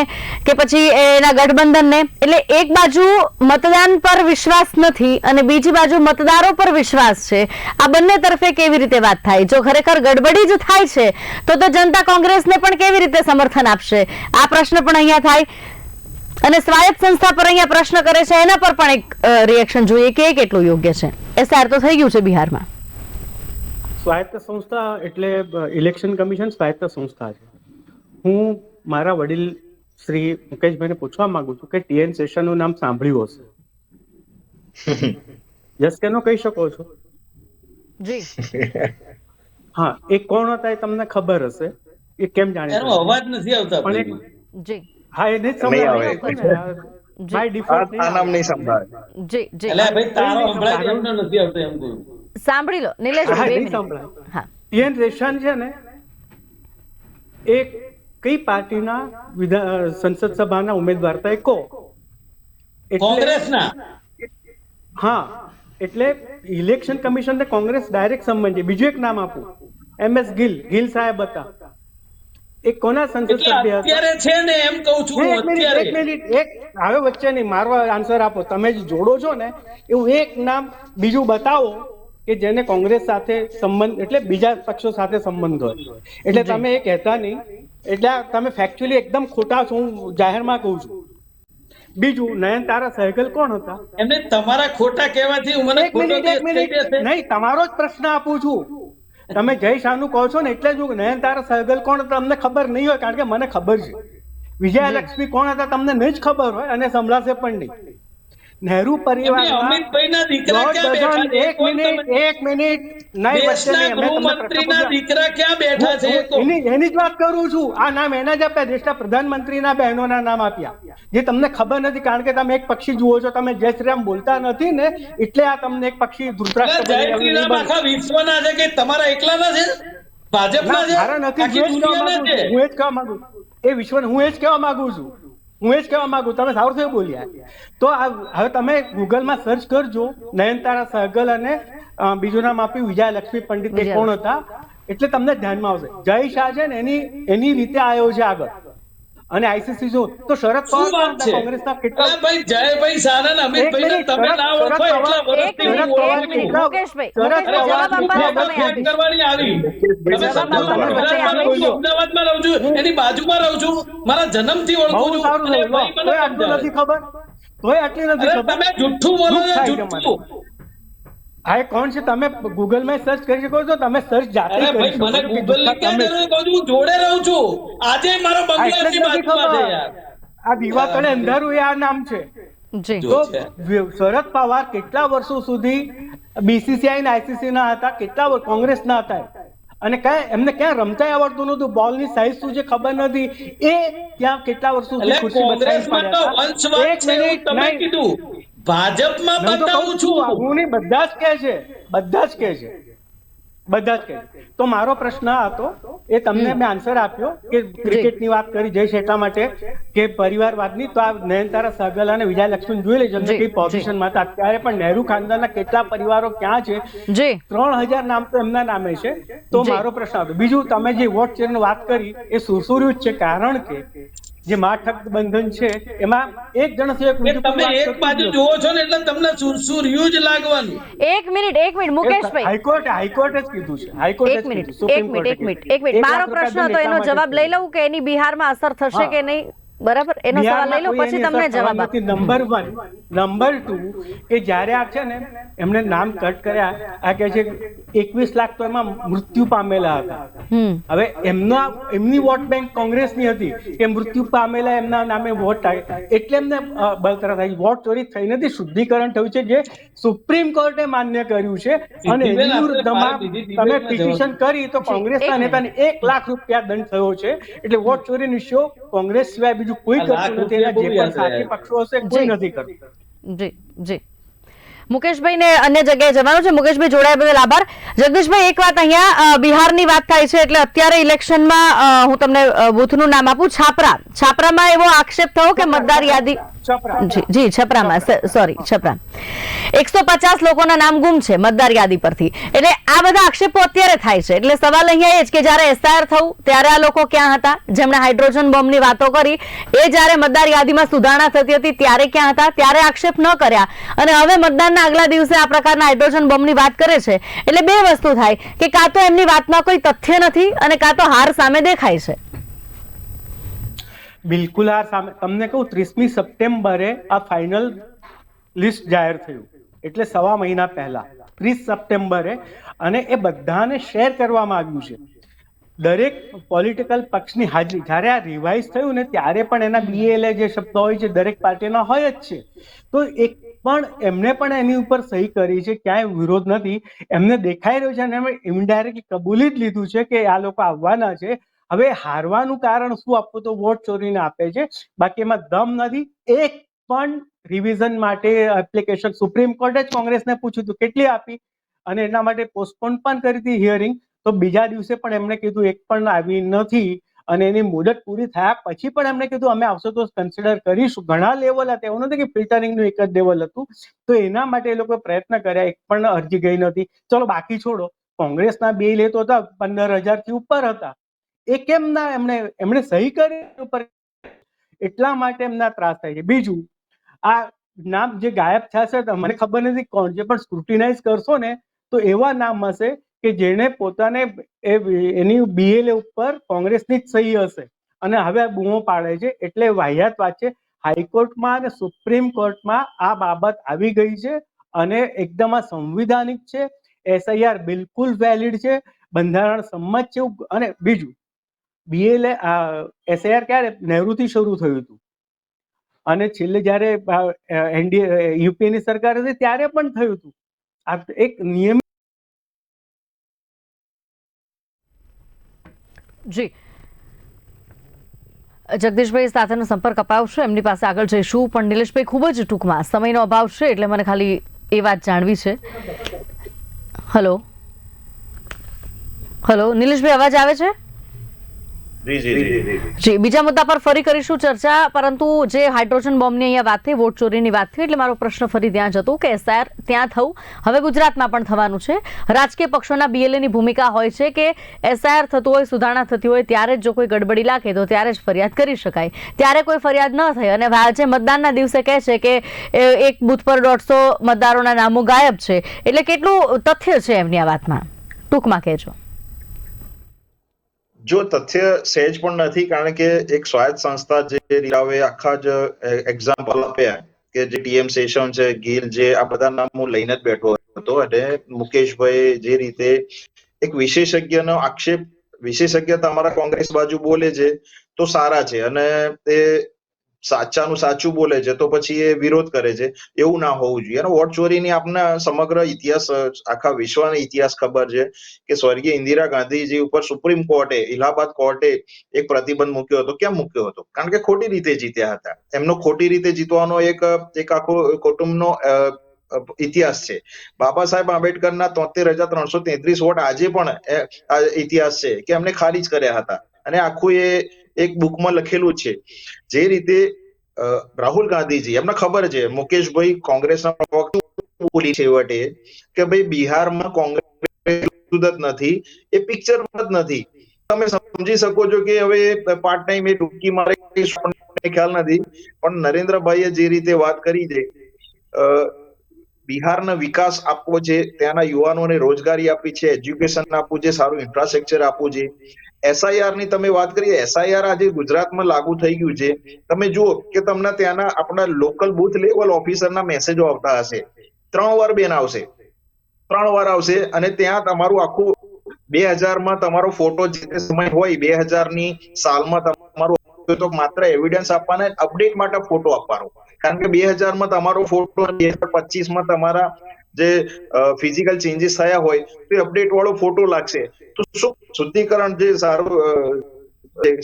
કે પછી એના ગઠબંધનને. એટલે એક બાજુ મતદાન પર વિશ્વાસ નથી અને બીજી બાજુ મતદારો પર વિશ્વાસ છે. આ બંને તરફે કેવી રીતે વાત થાય? જો ખરેખર ગડબડી જ થાય છે તો જનતા કોંગ્રેસને પણ કેવી રીતે સમર્થન આપશે? આ પ્રશ્ન પણ અહીંયા થાય. અને સ્વાયત્ત સંસ્થા પર અહીંયા પ્રશ્ન કરે છે, એના પર પણ એક રિએક્શન જોઈએ કે એ કેટલું યોગ્ય છે. એસઆર તો થઈ ગયું છે બિહારમાં. સ્વાયત્ત સંસ્થા એટલે ઇલેક્શન કમિશન સ્વાયત્ત સંસ્થા છે. હું મારા વડીલ શ્રી મુકેશભાઈને પૂછવા માંગુ છું કે ટીએન શેષનનું નામ સાંભળ્યું હશે? યસ કે નો કહી શકો છો? જી. હા, એ કોણ હતા એ તમને ખબર હશે. એ કેમ એનો જાણે? અવાજ નથી આવતા પણ ભાઈ. જી હા, એ નહીં નહીં આવે. સંભળાય. બાય ડિફોલ્ટ આ નામ નહીં સંભળાય. જી જી એટલે ભાઈ તારો સંભળાય એમનો નથી આવતો એમ કહું. સાંભળી લો નિલેશભાઈ, 2 મિનિટ. સંભળાય. હા, ટીએન શેષન છે ને, એ કઈ પાર્ટીના સંસદ સભાના ઉમેદવાર હતા એ કહો. કોંગ્રેસના. હા, એટલે ઇલેક્શન કમિશન ને કોંગ્રેસ ડાયરેક્ટ સંબંધ છે. બીજું એક નામ આપું, MS ગિલ સાહેબ હતા. એ કોના સંસદ એટલે સભ્ય હતા? અત્યારે છે ને એમ કહું છું હું અત્યારે. એક મિનિટ હવે વચ્ચે નહીં, મારો આન્સર આપો. તમે જે જોડો છો ને એવું એક નામ બીજું બતાવો કે જેને કોંગ્રેસ સાથે સંબંધ, એટલે બીજા પક્ષો સાથે સંબંધ હોય. એટલે તમે એ કહેતા નહીં, એટલે તમે ફેક્ચ્યુઅલી એકદમ ખોટા છો, હું જાહેરમાં કહું છું. બીજું, નયનતારા સહગલ કોણ હતા? એમને તમારા ખોટા કહેવાથી મને એક મિનિટ નહીં, તમારો જ પ્રશ્ન આપું છું. તમે જય શાહનું કહો છો ને એટલે જ હું, નયનતારા સહગલ કોણ હતા તમને ખબર નહીં હોય, કારણ કે મને ખબર છે. વિજયાલક્ષ્મી કોણ હતા તમને નહીં જ ખબર હોય અને સંભળાશે પણ નહીં. નહેરુ પરિવારમાં અમિતભાઈના દીકરા ક્યાં બેઠા છે? એક મિનિટ નહીં, વચ્ચે નહીં. અમે તમને ગૃહમંત્રીના દીકરા ક્યાં બેઠા છે? એની જ વાત કરું છું. આ નામ એના જ આપ્યા, દેશના પ્રધાનમંત્રીના બહેનોના નામ આપ્યા, જે તમને ખબર નથી, કારણ કે તમે એક પક્ષી જુઓ છો. તમે જય શ્રી રામ બોલતા નથી ને, એટલે આ તમને એક પક્ષી ધૃતરાષ્ટ્ર જય શ્રી રામ આખા વિશ્વના છે કે તમારા એકલાના છે? ભાજપના છે? મારા નથી. આખી દુનિયાના છે. હું એ જ કહેવા માંગુ છું. એ વિશ્વ હું એ જ કહેવા માંગુ છું હું એ જ કહેવા માંગુ, તમે સારું થયું બોલ્યા. તો હવે તમે ગૂગલમાં સર્ચ કરજો નયનતારા સહગલ અને બીજું નામ આપ્યું વિજયાલક્ષ્મી પંડિત, એ કોણ હતા એટલે તમને ધ્યાનમાં આવશે. જય શાહ છે ને એની રીતે આવ્યો છે આગળ. અને આઈસીસી જો તો શરદ શું પવાર વાત છે? કોંગ્રેસના કેટલા અલા ભાઈ જયભાઈ સાનંદ અમિતભાઈને તમે ના ઓળખો એટલા વર્ષથી હું ઓળખું છું. મુકેશભાઈ, શરદ મુકેશભાઈ, પવાર જવાબ આપવાનો હું સમય ફેક આપીશ. કરવાની આવી. તમે જવાબ સમજો, આપવાનો ગુજરાતમાં રહું છું, અમદાવાદમાં રહું છું, એની બાજુમાં રહું છું, મારા જન્મથી ઓળખું બહુ છું, સારું અને થયું. ભાઈ મને તોય આટલું સમજાવે. નથી ખબર, તોય આટલી નથી અરે ખબર. તમે જુઠ્ઠું બોલો દુઃખ છો, થાય છે જુઠ્ઠું. મને. આ એ કોણ છે? તમે ગૂગલમાં સર્ચ કરી શકો છો, તમે સર્ચ જાતે અરે કરી ભાઈ શકો મને છો કે ગૂગલ ની જુઠ્ઠા ક્યાં તમે જરૂર? કહું છું, હું જોડે રહું છું, આજે મારો આ બંગલો એટલે જ એમની નથી બાજુમાં છે ખબર. યાર. આ દીવા તળે અંધારું એ આ નામ છે. જી જો તો છે. શરદ પવાર કેટલા વર્ષો સુધી બીસીસીઆઈ ના આઈસીસી ના હતા, કેટલા કોંગ્રેસ ના હતા, અને એમને ક્યાં રમતા આવડતું નતું, બોલ ની સાઈઝ શું છે ખબર નથી, એ ત્યાં કેટલા વર્ષો સુધી એટલે ખુરશી બચાવી કોંગ્રેસમાં તો પડ્યા વંશવાદ હતા. એક છે એવું મિનિટ તમે નહીં, કીધું, ભાજપમાં હું તો બતાવું કહું છું, છું. હું નહીં, બધા જ કહે છે, બધા જ કહે છે, બધા જ કહે છે. તો મારો પ્રશ્ન આ હતો, એ તમને મેં આન્સર આપ્યો કે ક્રિકેટની વાત કરી જઈશ એટલા માટે કે પરિવારવાદની. તો આ નયનતારા સહગલ અને વિજયાલક્ષ્મી જોઈ લેજો એમને જી, કઈ પોઝિશનમાં હતા. અત્યારે પણ નહેરુ ખાનદાનના કેટલા પરિવારો ક્યાં છે, જી 3000 નામ તો એમના નામે છે. તો જી. મારો પ્રશ્ન હતો બીજું, તમે જે વોટ શેરની વાત કરી એ સુરસુર્યું જ છે, કારણ કે જે માઠક બંધન છે એમાં એક જણ સિવાય કે બીજું કોઈ તમે વાત એક કરતું જ બાજુ નથી. જુઓ છો ને એટલે તમને સુરસુર્યું જ લાગવાનું. એક મિનિટ મુકેશભાઈ, હાઈકોર્ટે જ કીધું છે, હાઈકોર્ટે એક જ મિનિટ કીધું, સુપ્રીમ કોર્ટે એક મિનિટ કીધું. મારો 1 લાખ પ્રશ્ન હતો, રૂપિયા એનો એટલા જવાબ માટે લઈ લઉં કે એની બિહારમાં અસર થશે હા. કે નહીં? બરાબર, એનો સવાલ લઈ લઉં, પછી તમને જવાબ આપો. નંબર 1. નંબર 2 કે જ્યારે આ છે ને એમને નામ કટ કર્યા, આ કહે છે 21 લાખ તો એમાં મૃત્યુ પામેલા હતા. હવે એમની વોટ બેંક કોંગ્રેસની હતી કે મૃત્યુ પામેલા એમના નામે વોટ આવી, એટલે એમને બળતરા થઈ. વોટ ચોરી થઈ નથી, શુદ્ધિકરણ થયું છે, જે સુપ્રીમ કોર્ટે માન્ય કર્યું છે. અને એની સિદ્ધિબેન, આપણે વિરુદ્ધમાં બીજી તમે ડિબેટમાં પિટિશન કરી તો કોંગ્રેસના નેતાને 1 લાખ રૂપિયા દંડ થયો છે. એટલે વોટ ચોરીનો શો કોંગ્રેસ સિવાય બીજું કોઈ આ લાખ કરતું નથી. એના જે રૂપિયા પણ સાથી પક્ષો હશે કોઈ જી. નથી કરતું. જી જી મુકેશભાઈ ને અન્ય જગ્યાએ જવાનું છે. મુકેશભાઈ જોડાયા બદલ આભાર. જગદીશભાઈ, એક વાત, અહીંયા બિહારની વાત થાય છે એટલે અત્યારે ઇલેક્શનમાં હું તમને બૂથનું નામ આપું, છાપરામાં એવો આક્ષેપ થયો કે મતદાર યાદી જી છપરામાં, સોરી છપરા, 150 લોકોના નામ ગુમ છે મતદાર યાદી પરથી. એટલે આ બધા આક્ષેપો અત્યારે થાય છે. એટલે સવાલ અહીંયા એ જ કે જયારે એસઆઈઆર થયું ત્યારે આ લોકો ક્યાં હતા? જેમણે હાઇડ્રોજન બોમ્બની વાતો કરી એ જયારે મતદાર યાદીમાં સુધારણા થતી હતી ત્યારે ક્યાં હતા? ત્યારે આક્ષેપ ન કર્યા, અને હવે મતદાનના આગલા દિવસે આ પ્રકારના હાઇડ્રોજન બોમ્બની વાત કરે છે. એટલે બે વસ્તુ થાય કે કાં તો એમની વાતમાં કોઈ તથ્ય નથી અને કાં તો હાર સામે દેખાય છે. બિલકુલ આ સામે તમને કહું, 30મી સપ્ટેમ્બરે આ ફાઇનલ લિસ્ટ જાહેર થયું, એટલે સવા મહિના પહેલા 30 સપ્ટેમ્બરે, અને એ બધાને શેર કરવામાં આવ્યું છે. દરેક પોલિટિકલ પક્ષની હાજરી. જ્યારે આ રિવાઇઝ થયું ને ત્યારે પણ એના BLA જે શબ્દ હોય છે દરેક પાર્ટીના હોય જ છે. તો એક પણ એમને પણ એની ઉપર સહી કરી છે, ક્યાંય વિરોધ નથી. એમને દેખાઈ રહ્યું છે અને એમણે ઇનડાયરેક્ટલી કબૂલી જ લીધું છે કે આ લોકો આવવાના છે. હવે હારવાનું કારણ શું આપવું? તો વોટ ચોરીને આપે છે, બાકી એમાં દમ નથી. એક પણ રિવિઝન માટે એપ્લિકેશન સુપ્રીમ કોર્ટે જ કોંગ્રેસને પૂછ્યું હતું, કેટલી આપી, અને એના માટે પોસ્ટપોન પણ કરી હતી હિયરિંગ. તો બીજા દિવસે પણ એમણે કીધું એક પણ આવી નથી, અને એની મુદત પૂરી થયા પછી પણ એમણે કીધું અમે આવશે તો કન્સિડર કરીશું. ઘણા લેવલ હતા, એવું નથી કે ફિલ્ટરિંગનું એક જ લેવલ હતું. તો એના માટે એ લોકો પ્રયત્ન કર્યા, એક પણ અરજી ગઈ નથી. ચલો બાકી છોડો, કોંગ્રેસના બે લેતો હતા 15,000 થી ઉપર હતા, એ કેમ ના એમણે સહી કરી ઉપર? એટલા માટે એમના ત્રાસ થાય છે. બીજું, આ નામ જે ગાયબ થયા છે મને ખબર નથી કોણ છે, પણ સ્ક્રુટિનાઇઝ કરશો ને તો એવા નામ હશે કે જેને પોતાને એની BLA ઉપર કોંગ્રેસની જ સહી હશે, અને હવે બૂમો પાડે છે. એટલે વાહિયાત વાત છે. હાઈકોર્ટમાં અને સુપ્રીમ કોર્ટમાં આ બાબત આવી ગઈ છે, અને એકદમ આ સંવિધાનિક છે. SIR બિલકુલ વેલિડ છે, બંધારણ સંમત છે. અને બીજું, BLA SIR ક્યારે નહેરુથી શરૂ થયું હતું, અને છેલ્લે જયારે UPની સરકાર હતી ત્યારે પણ થયું હતું. આ એક નિયમ. જી જગદીશભાઈ સાથેનો સંપર્ક અપાવશો, એમની પાસે આગળ જઈશું. પણ નિલેશભાઈ, ખૂબ જ ટૂંકમાં, સમયનો અભાવ છે એટલે મને ખાલી એ વાત જાણવી છે. હલો નિલેશભાઈ, અવાજ આવે છે? જી જી જી જી જી, બીજા મુદ્દા પર ફરી કરીશું ચર્ચા, પરંતુ જે હાઇડ્રોજન બોમ્બની અહીંયા વાત થઈ, વોટ ચોરીની વાત થઈ, એટલે મારો પ્રશ્ન ફરી ત્યાં જ હતો કે એસઆઈઆર ત્યાં થવું, હવે ગુજરાતમાં પણ થવાનું છે. રાજકીય પક્ષોના બીએલએની ભૂમિકા હોય છે કે એસઆઈઆર થતું હોય, સુધારણા થતી હોય ત્યારે જ જો કોઈ ગડબડી લાગે તો ત્યારે જ ફરિયાદ કરી શકાય. ત્યારે કોઈ ફરિયાદ ન થઈ અને આજે મતદાનના દિવસે કહે છે કે એક બૂથ પર 150 મતદારોના નામો ગાયબ છે, એટલે કેટલું તથ્ય છે એમની આ વાતમાં? ટૂંકમાં કહેજો. જો તથ્ય સહેજ પણ નથી, કારણ કે એક સ્વાયત્ત સંસ્થા જે રીરાવે આખા જ એક્ઝામ્પલ આપ્યા કે જે ટીએમ સેશન છે, ગીલ, જે આ બધા નામ હું લઈને જ બેઠો હતો, અને મુકેશભાઈ જે રીતે એક વિશેષજ્ઞનો આક્ષેપ, વિશેષજ્ઞ તમારા કોંગ્રેસ બાજુ બોલે છે તો સારા છે અને તે સાચાનું સાચું બોલે છે તો પછી એ વિરોધ કરે છે, એવું ના હોવું જોઈએ. અને વોટ ચોરીની આપને સમગ્ર ઇતિહાસ, આખા વિશ્વનો ઇતિહાસ ખબર છે કે સ્વર્ગીય ઇન્દિરા ગાંધીજી ઉપર સુપ્રીમ કોર્ટે, ઇલાહાબાદ કોર્ટે એક પ્રતિબંધ મૂક્યો હતો. કેમ મૂક્યો હતો? કારણ કે ખોટી રીતે જીત્યા હતા. એમનો ખોટી રીતે જીતવાનો એક આખો કુટુંબનો ઇતિહાસ છે. બાબા સાહેબ આંબેડકરના 73,333 વોટ આજે પણ ઇતિહાસ છે કે એમને ખારીજ કર્યા હતા, અને આખું એ એક બુકમાં લખેલું છે. જે રીતે રાહુલ ગાંધીજી, એમને ખબર છે, મુકેશભાઈ કોંગ્રેસના પ્રવક્તા બોલી છેવટે કે ભાઈ બિહારમાં કોંગ્રેસ જ નથી, એ પિક્ચરમાં જ નથી. તમે સમજી શકો છો કે હવે પાર્ટ ટાઈમ એ ટૂંકી મારે ખ્યાલ નથી, પણ નરેન્દ્રભાઈએ જે રીતે વાત કરી છે, બિહારનો વિકાસ આપવો છે, ત્યાંના યુવાનોને રોજગારી આપી છે, એજ્યુકેશન આપવું છે, સારું ઇન્ફ્રાસ્ટ્રક્ચર આપવું છે. એસઆઈઆર ની તમે વાત કરી, એસઆઈઆર આજે ગુજરાતમાં લાગુ થઈ ગયું છે. તમે જુઓ કે તમને ત્યાંના આપણા લોકલ બુથ લેવલ ઓફિસરના મેસેજો આવતા હશે, 3 વાર બેન આવશે, 3 વાર આવશે, અને ત્યાં તમારું આખું 2000 તમારો ફોટો જે સમય હોય, 2000 સાલમાં તમારું તો માત્ર એવિડન્સ આપવાના, અપડેટ માટે ફોટો આપવાનો. કારણ કે 2000 તમારો ફોટો, 2025 તમારા જે ફિઝિકલ ચેન્જીસ થયા હોય તો અપડેટ વાળો ફોટો લાગશે. તો શું શુદ્ધિકરણ, જે સારું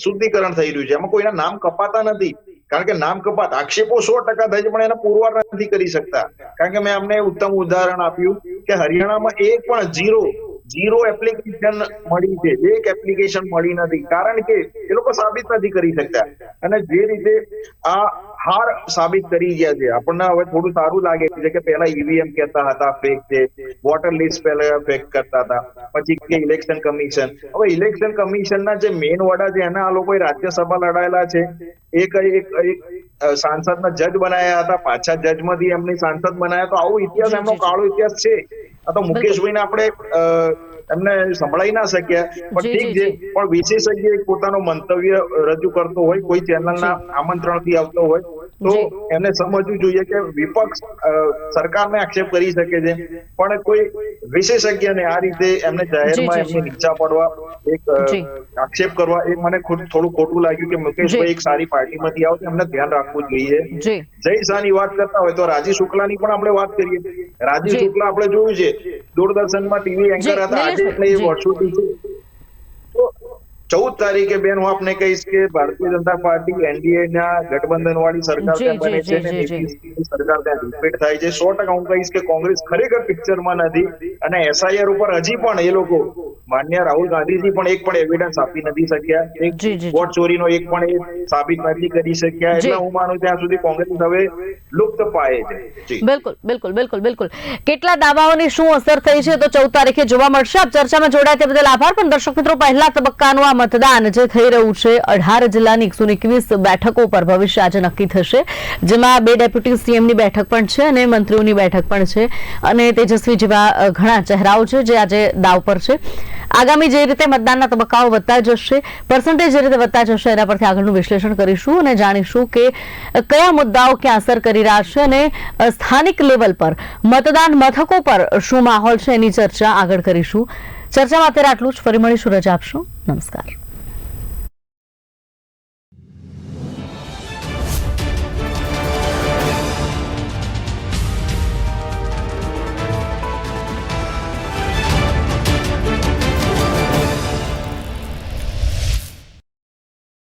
શુદ્ધિકરણ થઈ રહ્યું છે, એમાં કોઈના નામ કપાતા નથી. કારણ કે નામ કપાત, આક્ષેપો 100% થાય છે પણ એના પુરવાર નથી કરી શકતા. કારણ કે મેં અમને ઉત્તમ ઉદાહરણ આપ્યું કે હરિયાણામાં એક પણ ઝીરો એપ્લિકેશન મળી છે, એક એપ્લિકેશન મળી નથી, કારણ કે એ લોકો સાબિત નથી કરી શકતા. અને જે રીતે આ હાર સાબિત કરી ગયા છે, આપણને હવે થોડું સારું લાગે છે કે પહેલા ઈવીએમ કહેતા હતા ફેક છે, વોટર લિસ્ટ પહેલા ફેક કરતા હતા, પછી કે ઇલેક્શન કમિશન. હવે ઇલેક્શન કમિશનના જે મેઇન વડા છે એના આ લોકોએ રાજ્યસભા લડાયેલા છે, એક સાંસદના જજ બનાયા હતા, પાછા જજમાંથી એમની સાંસદ બનાયા. તો આવો ઇતિહાસ, એમનો કાળો ઇતિહાસ છે. આ તો મુકેશભાઈને આપણે એમને સંભળાઈ ના શક્યા, પણ ઠીક છે. પણ વિશેષજ્ઞ પોતાનો મંતવ્ય રજૂ કરતો હોય, કોઈ ચેનલના આમંત્રણથી આવતો હોય, તો એમને સમજવું જોઈએ કે વિપક્ષ સરકારને આક્ષેપ કરી શકે છે, પણ કોઈ વિશેષજ્ઞને આ રીતે એમને જાહેરમાં એમને નીચા પડવા, એક આક્ષેપ કરવા, એ મને થોડું ખોટું લાગ્યું કે મુકેશભાઈ એક સારી પાર્ટીમાંથી આવે, એમને ધ્યાન રાખવું જોઈએ. જય શાહની વાત કરતા હોય તો રાજી શુક્લાની પણ આપણે વાત કરીએ. રાજી શુક્લા આપણે જોયું છે, દૂરદર્શનમાં ટીવી એન્કર હતા, આજે એટલે એ વર્ષોથી છે. તો 14 તારીખે બેન હું આપને કહીશ કે ભારતીય જનતા પાર્ટી એનડીએ ના ગઠબંધન વાળી સરકાર ત્યાં બને છે ને નીતિશની સરકાર ત્યાં રિપીટ થાય છે. 100% હું કહીશ કે કોંગ્રેસ ખરેખર પિક્ચરમાં નથી, અને એસઆઈઆર ઉપર હજી પણ એ લોકો, માન્ય રાહુલ ગાંધીજી પણ એક પણ એવિડન્સ આપી નથી શક્યા, એક વોટ ચોરીનો એક પણ સાબિત નથી કરી શક્યા. એટલે હું માનું ત્યાં સુધી કોંગ્રેસ હવે લુપ્ત પાયે છે. બિલકુલ બિલકુલ બિલકુલ બિલકુલ. કેટલા દાવાઓની શું અસર થઈ છે તો 14 તારીખે જોવા મળશે. આપ ચર્ચામાં જોડાયા તે બદલ આભાર. પણ દર્શક મિત્રો, પહેલા તબક્કાનું આ મતદાન જે થઈ રહ્યું છે 18 જિલ્લાની 121 બેઠકો પર ભવિષ્ય આજે નક્કી થશે, જેમાં 2 ડેપ્યુટી સીએમની બેઠક પણ છે અને મંત્રીઓની બેઠક પણ છે, અને તેજસ્વી જેવા ઘણા ચહેરાઓ છે જે આજે દાવ પર છે. આગામી જે રીતે મતદાનના તબક્કાઓ વધતા જશે, પર્સન્ટેજ જે રીતે વધતા જશે, એના પરથી આગળનું વિશ્લેષણ કરીશું અને જાણીશું કે કયા મુદ્દાઓ ક્યાં અસર કરી રહ્યા છે, અને સ્થાનિક લેવલ પર મતદાન મથકો પર શું માહોલ છે એની ચર્ચા આગળ કરીશું. ચર્ચામાં અત્યારે આટલું જ. ફરી મળીશું. રજા આપશો. નમસ્કાર.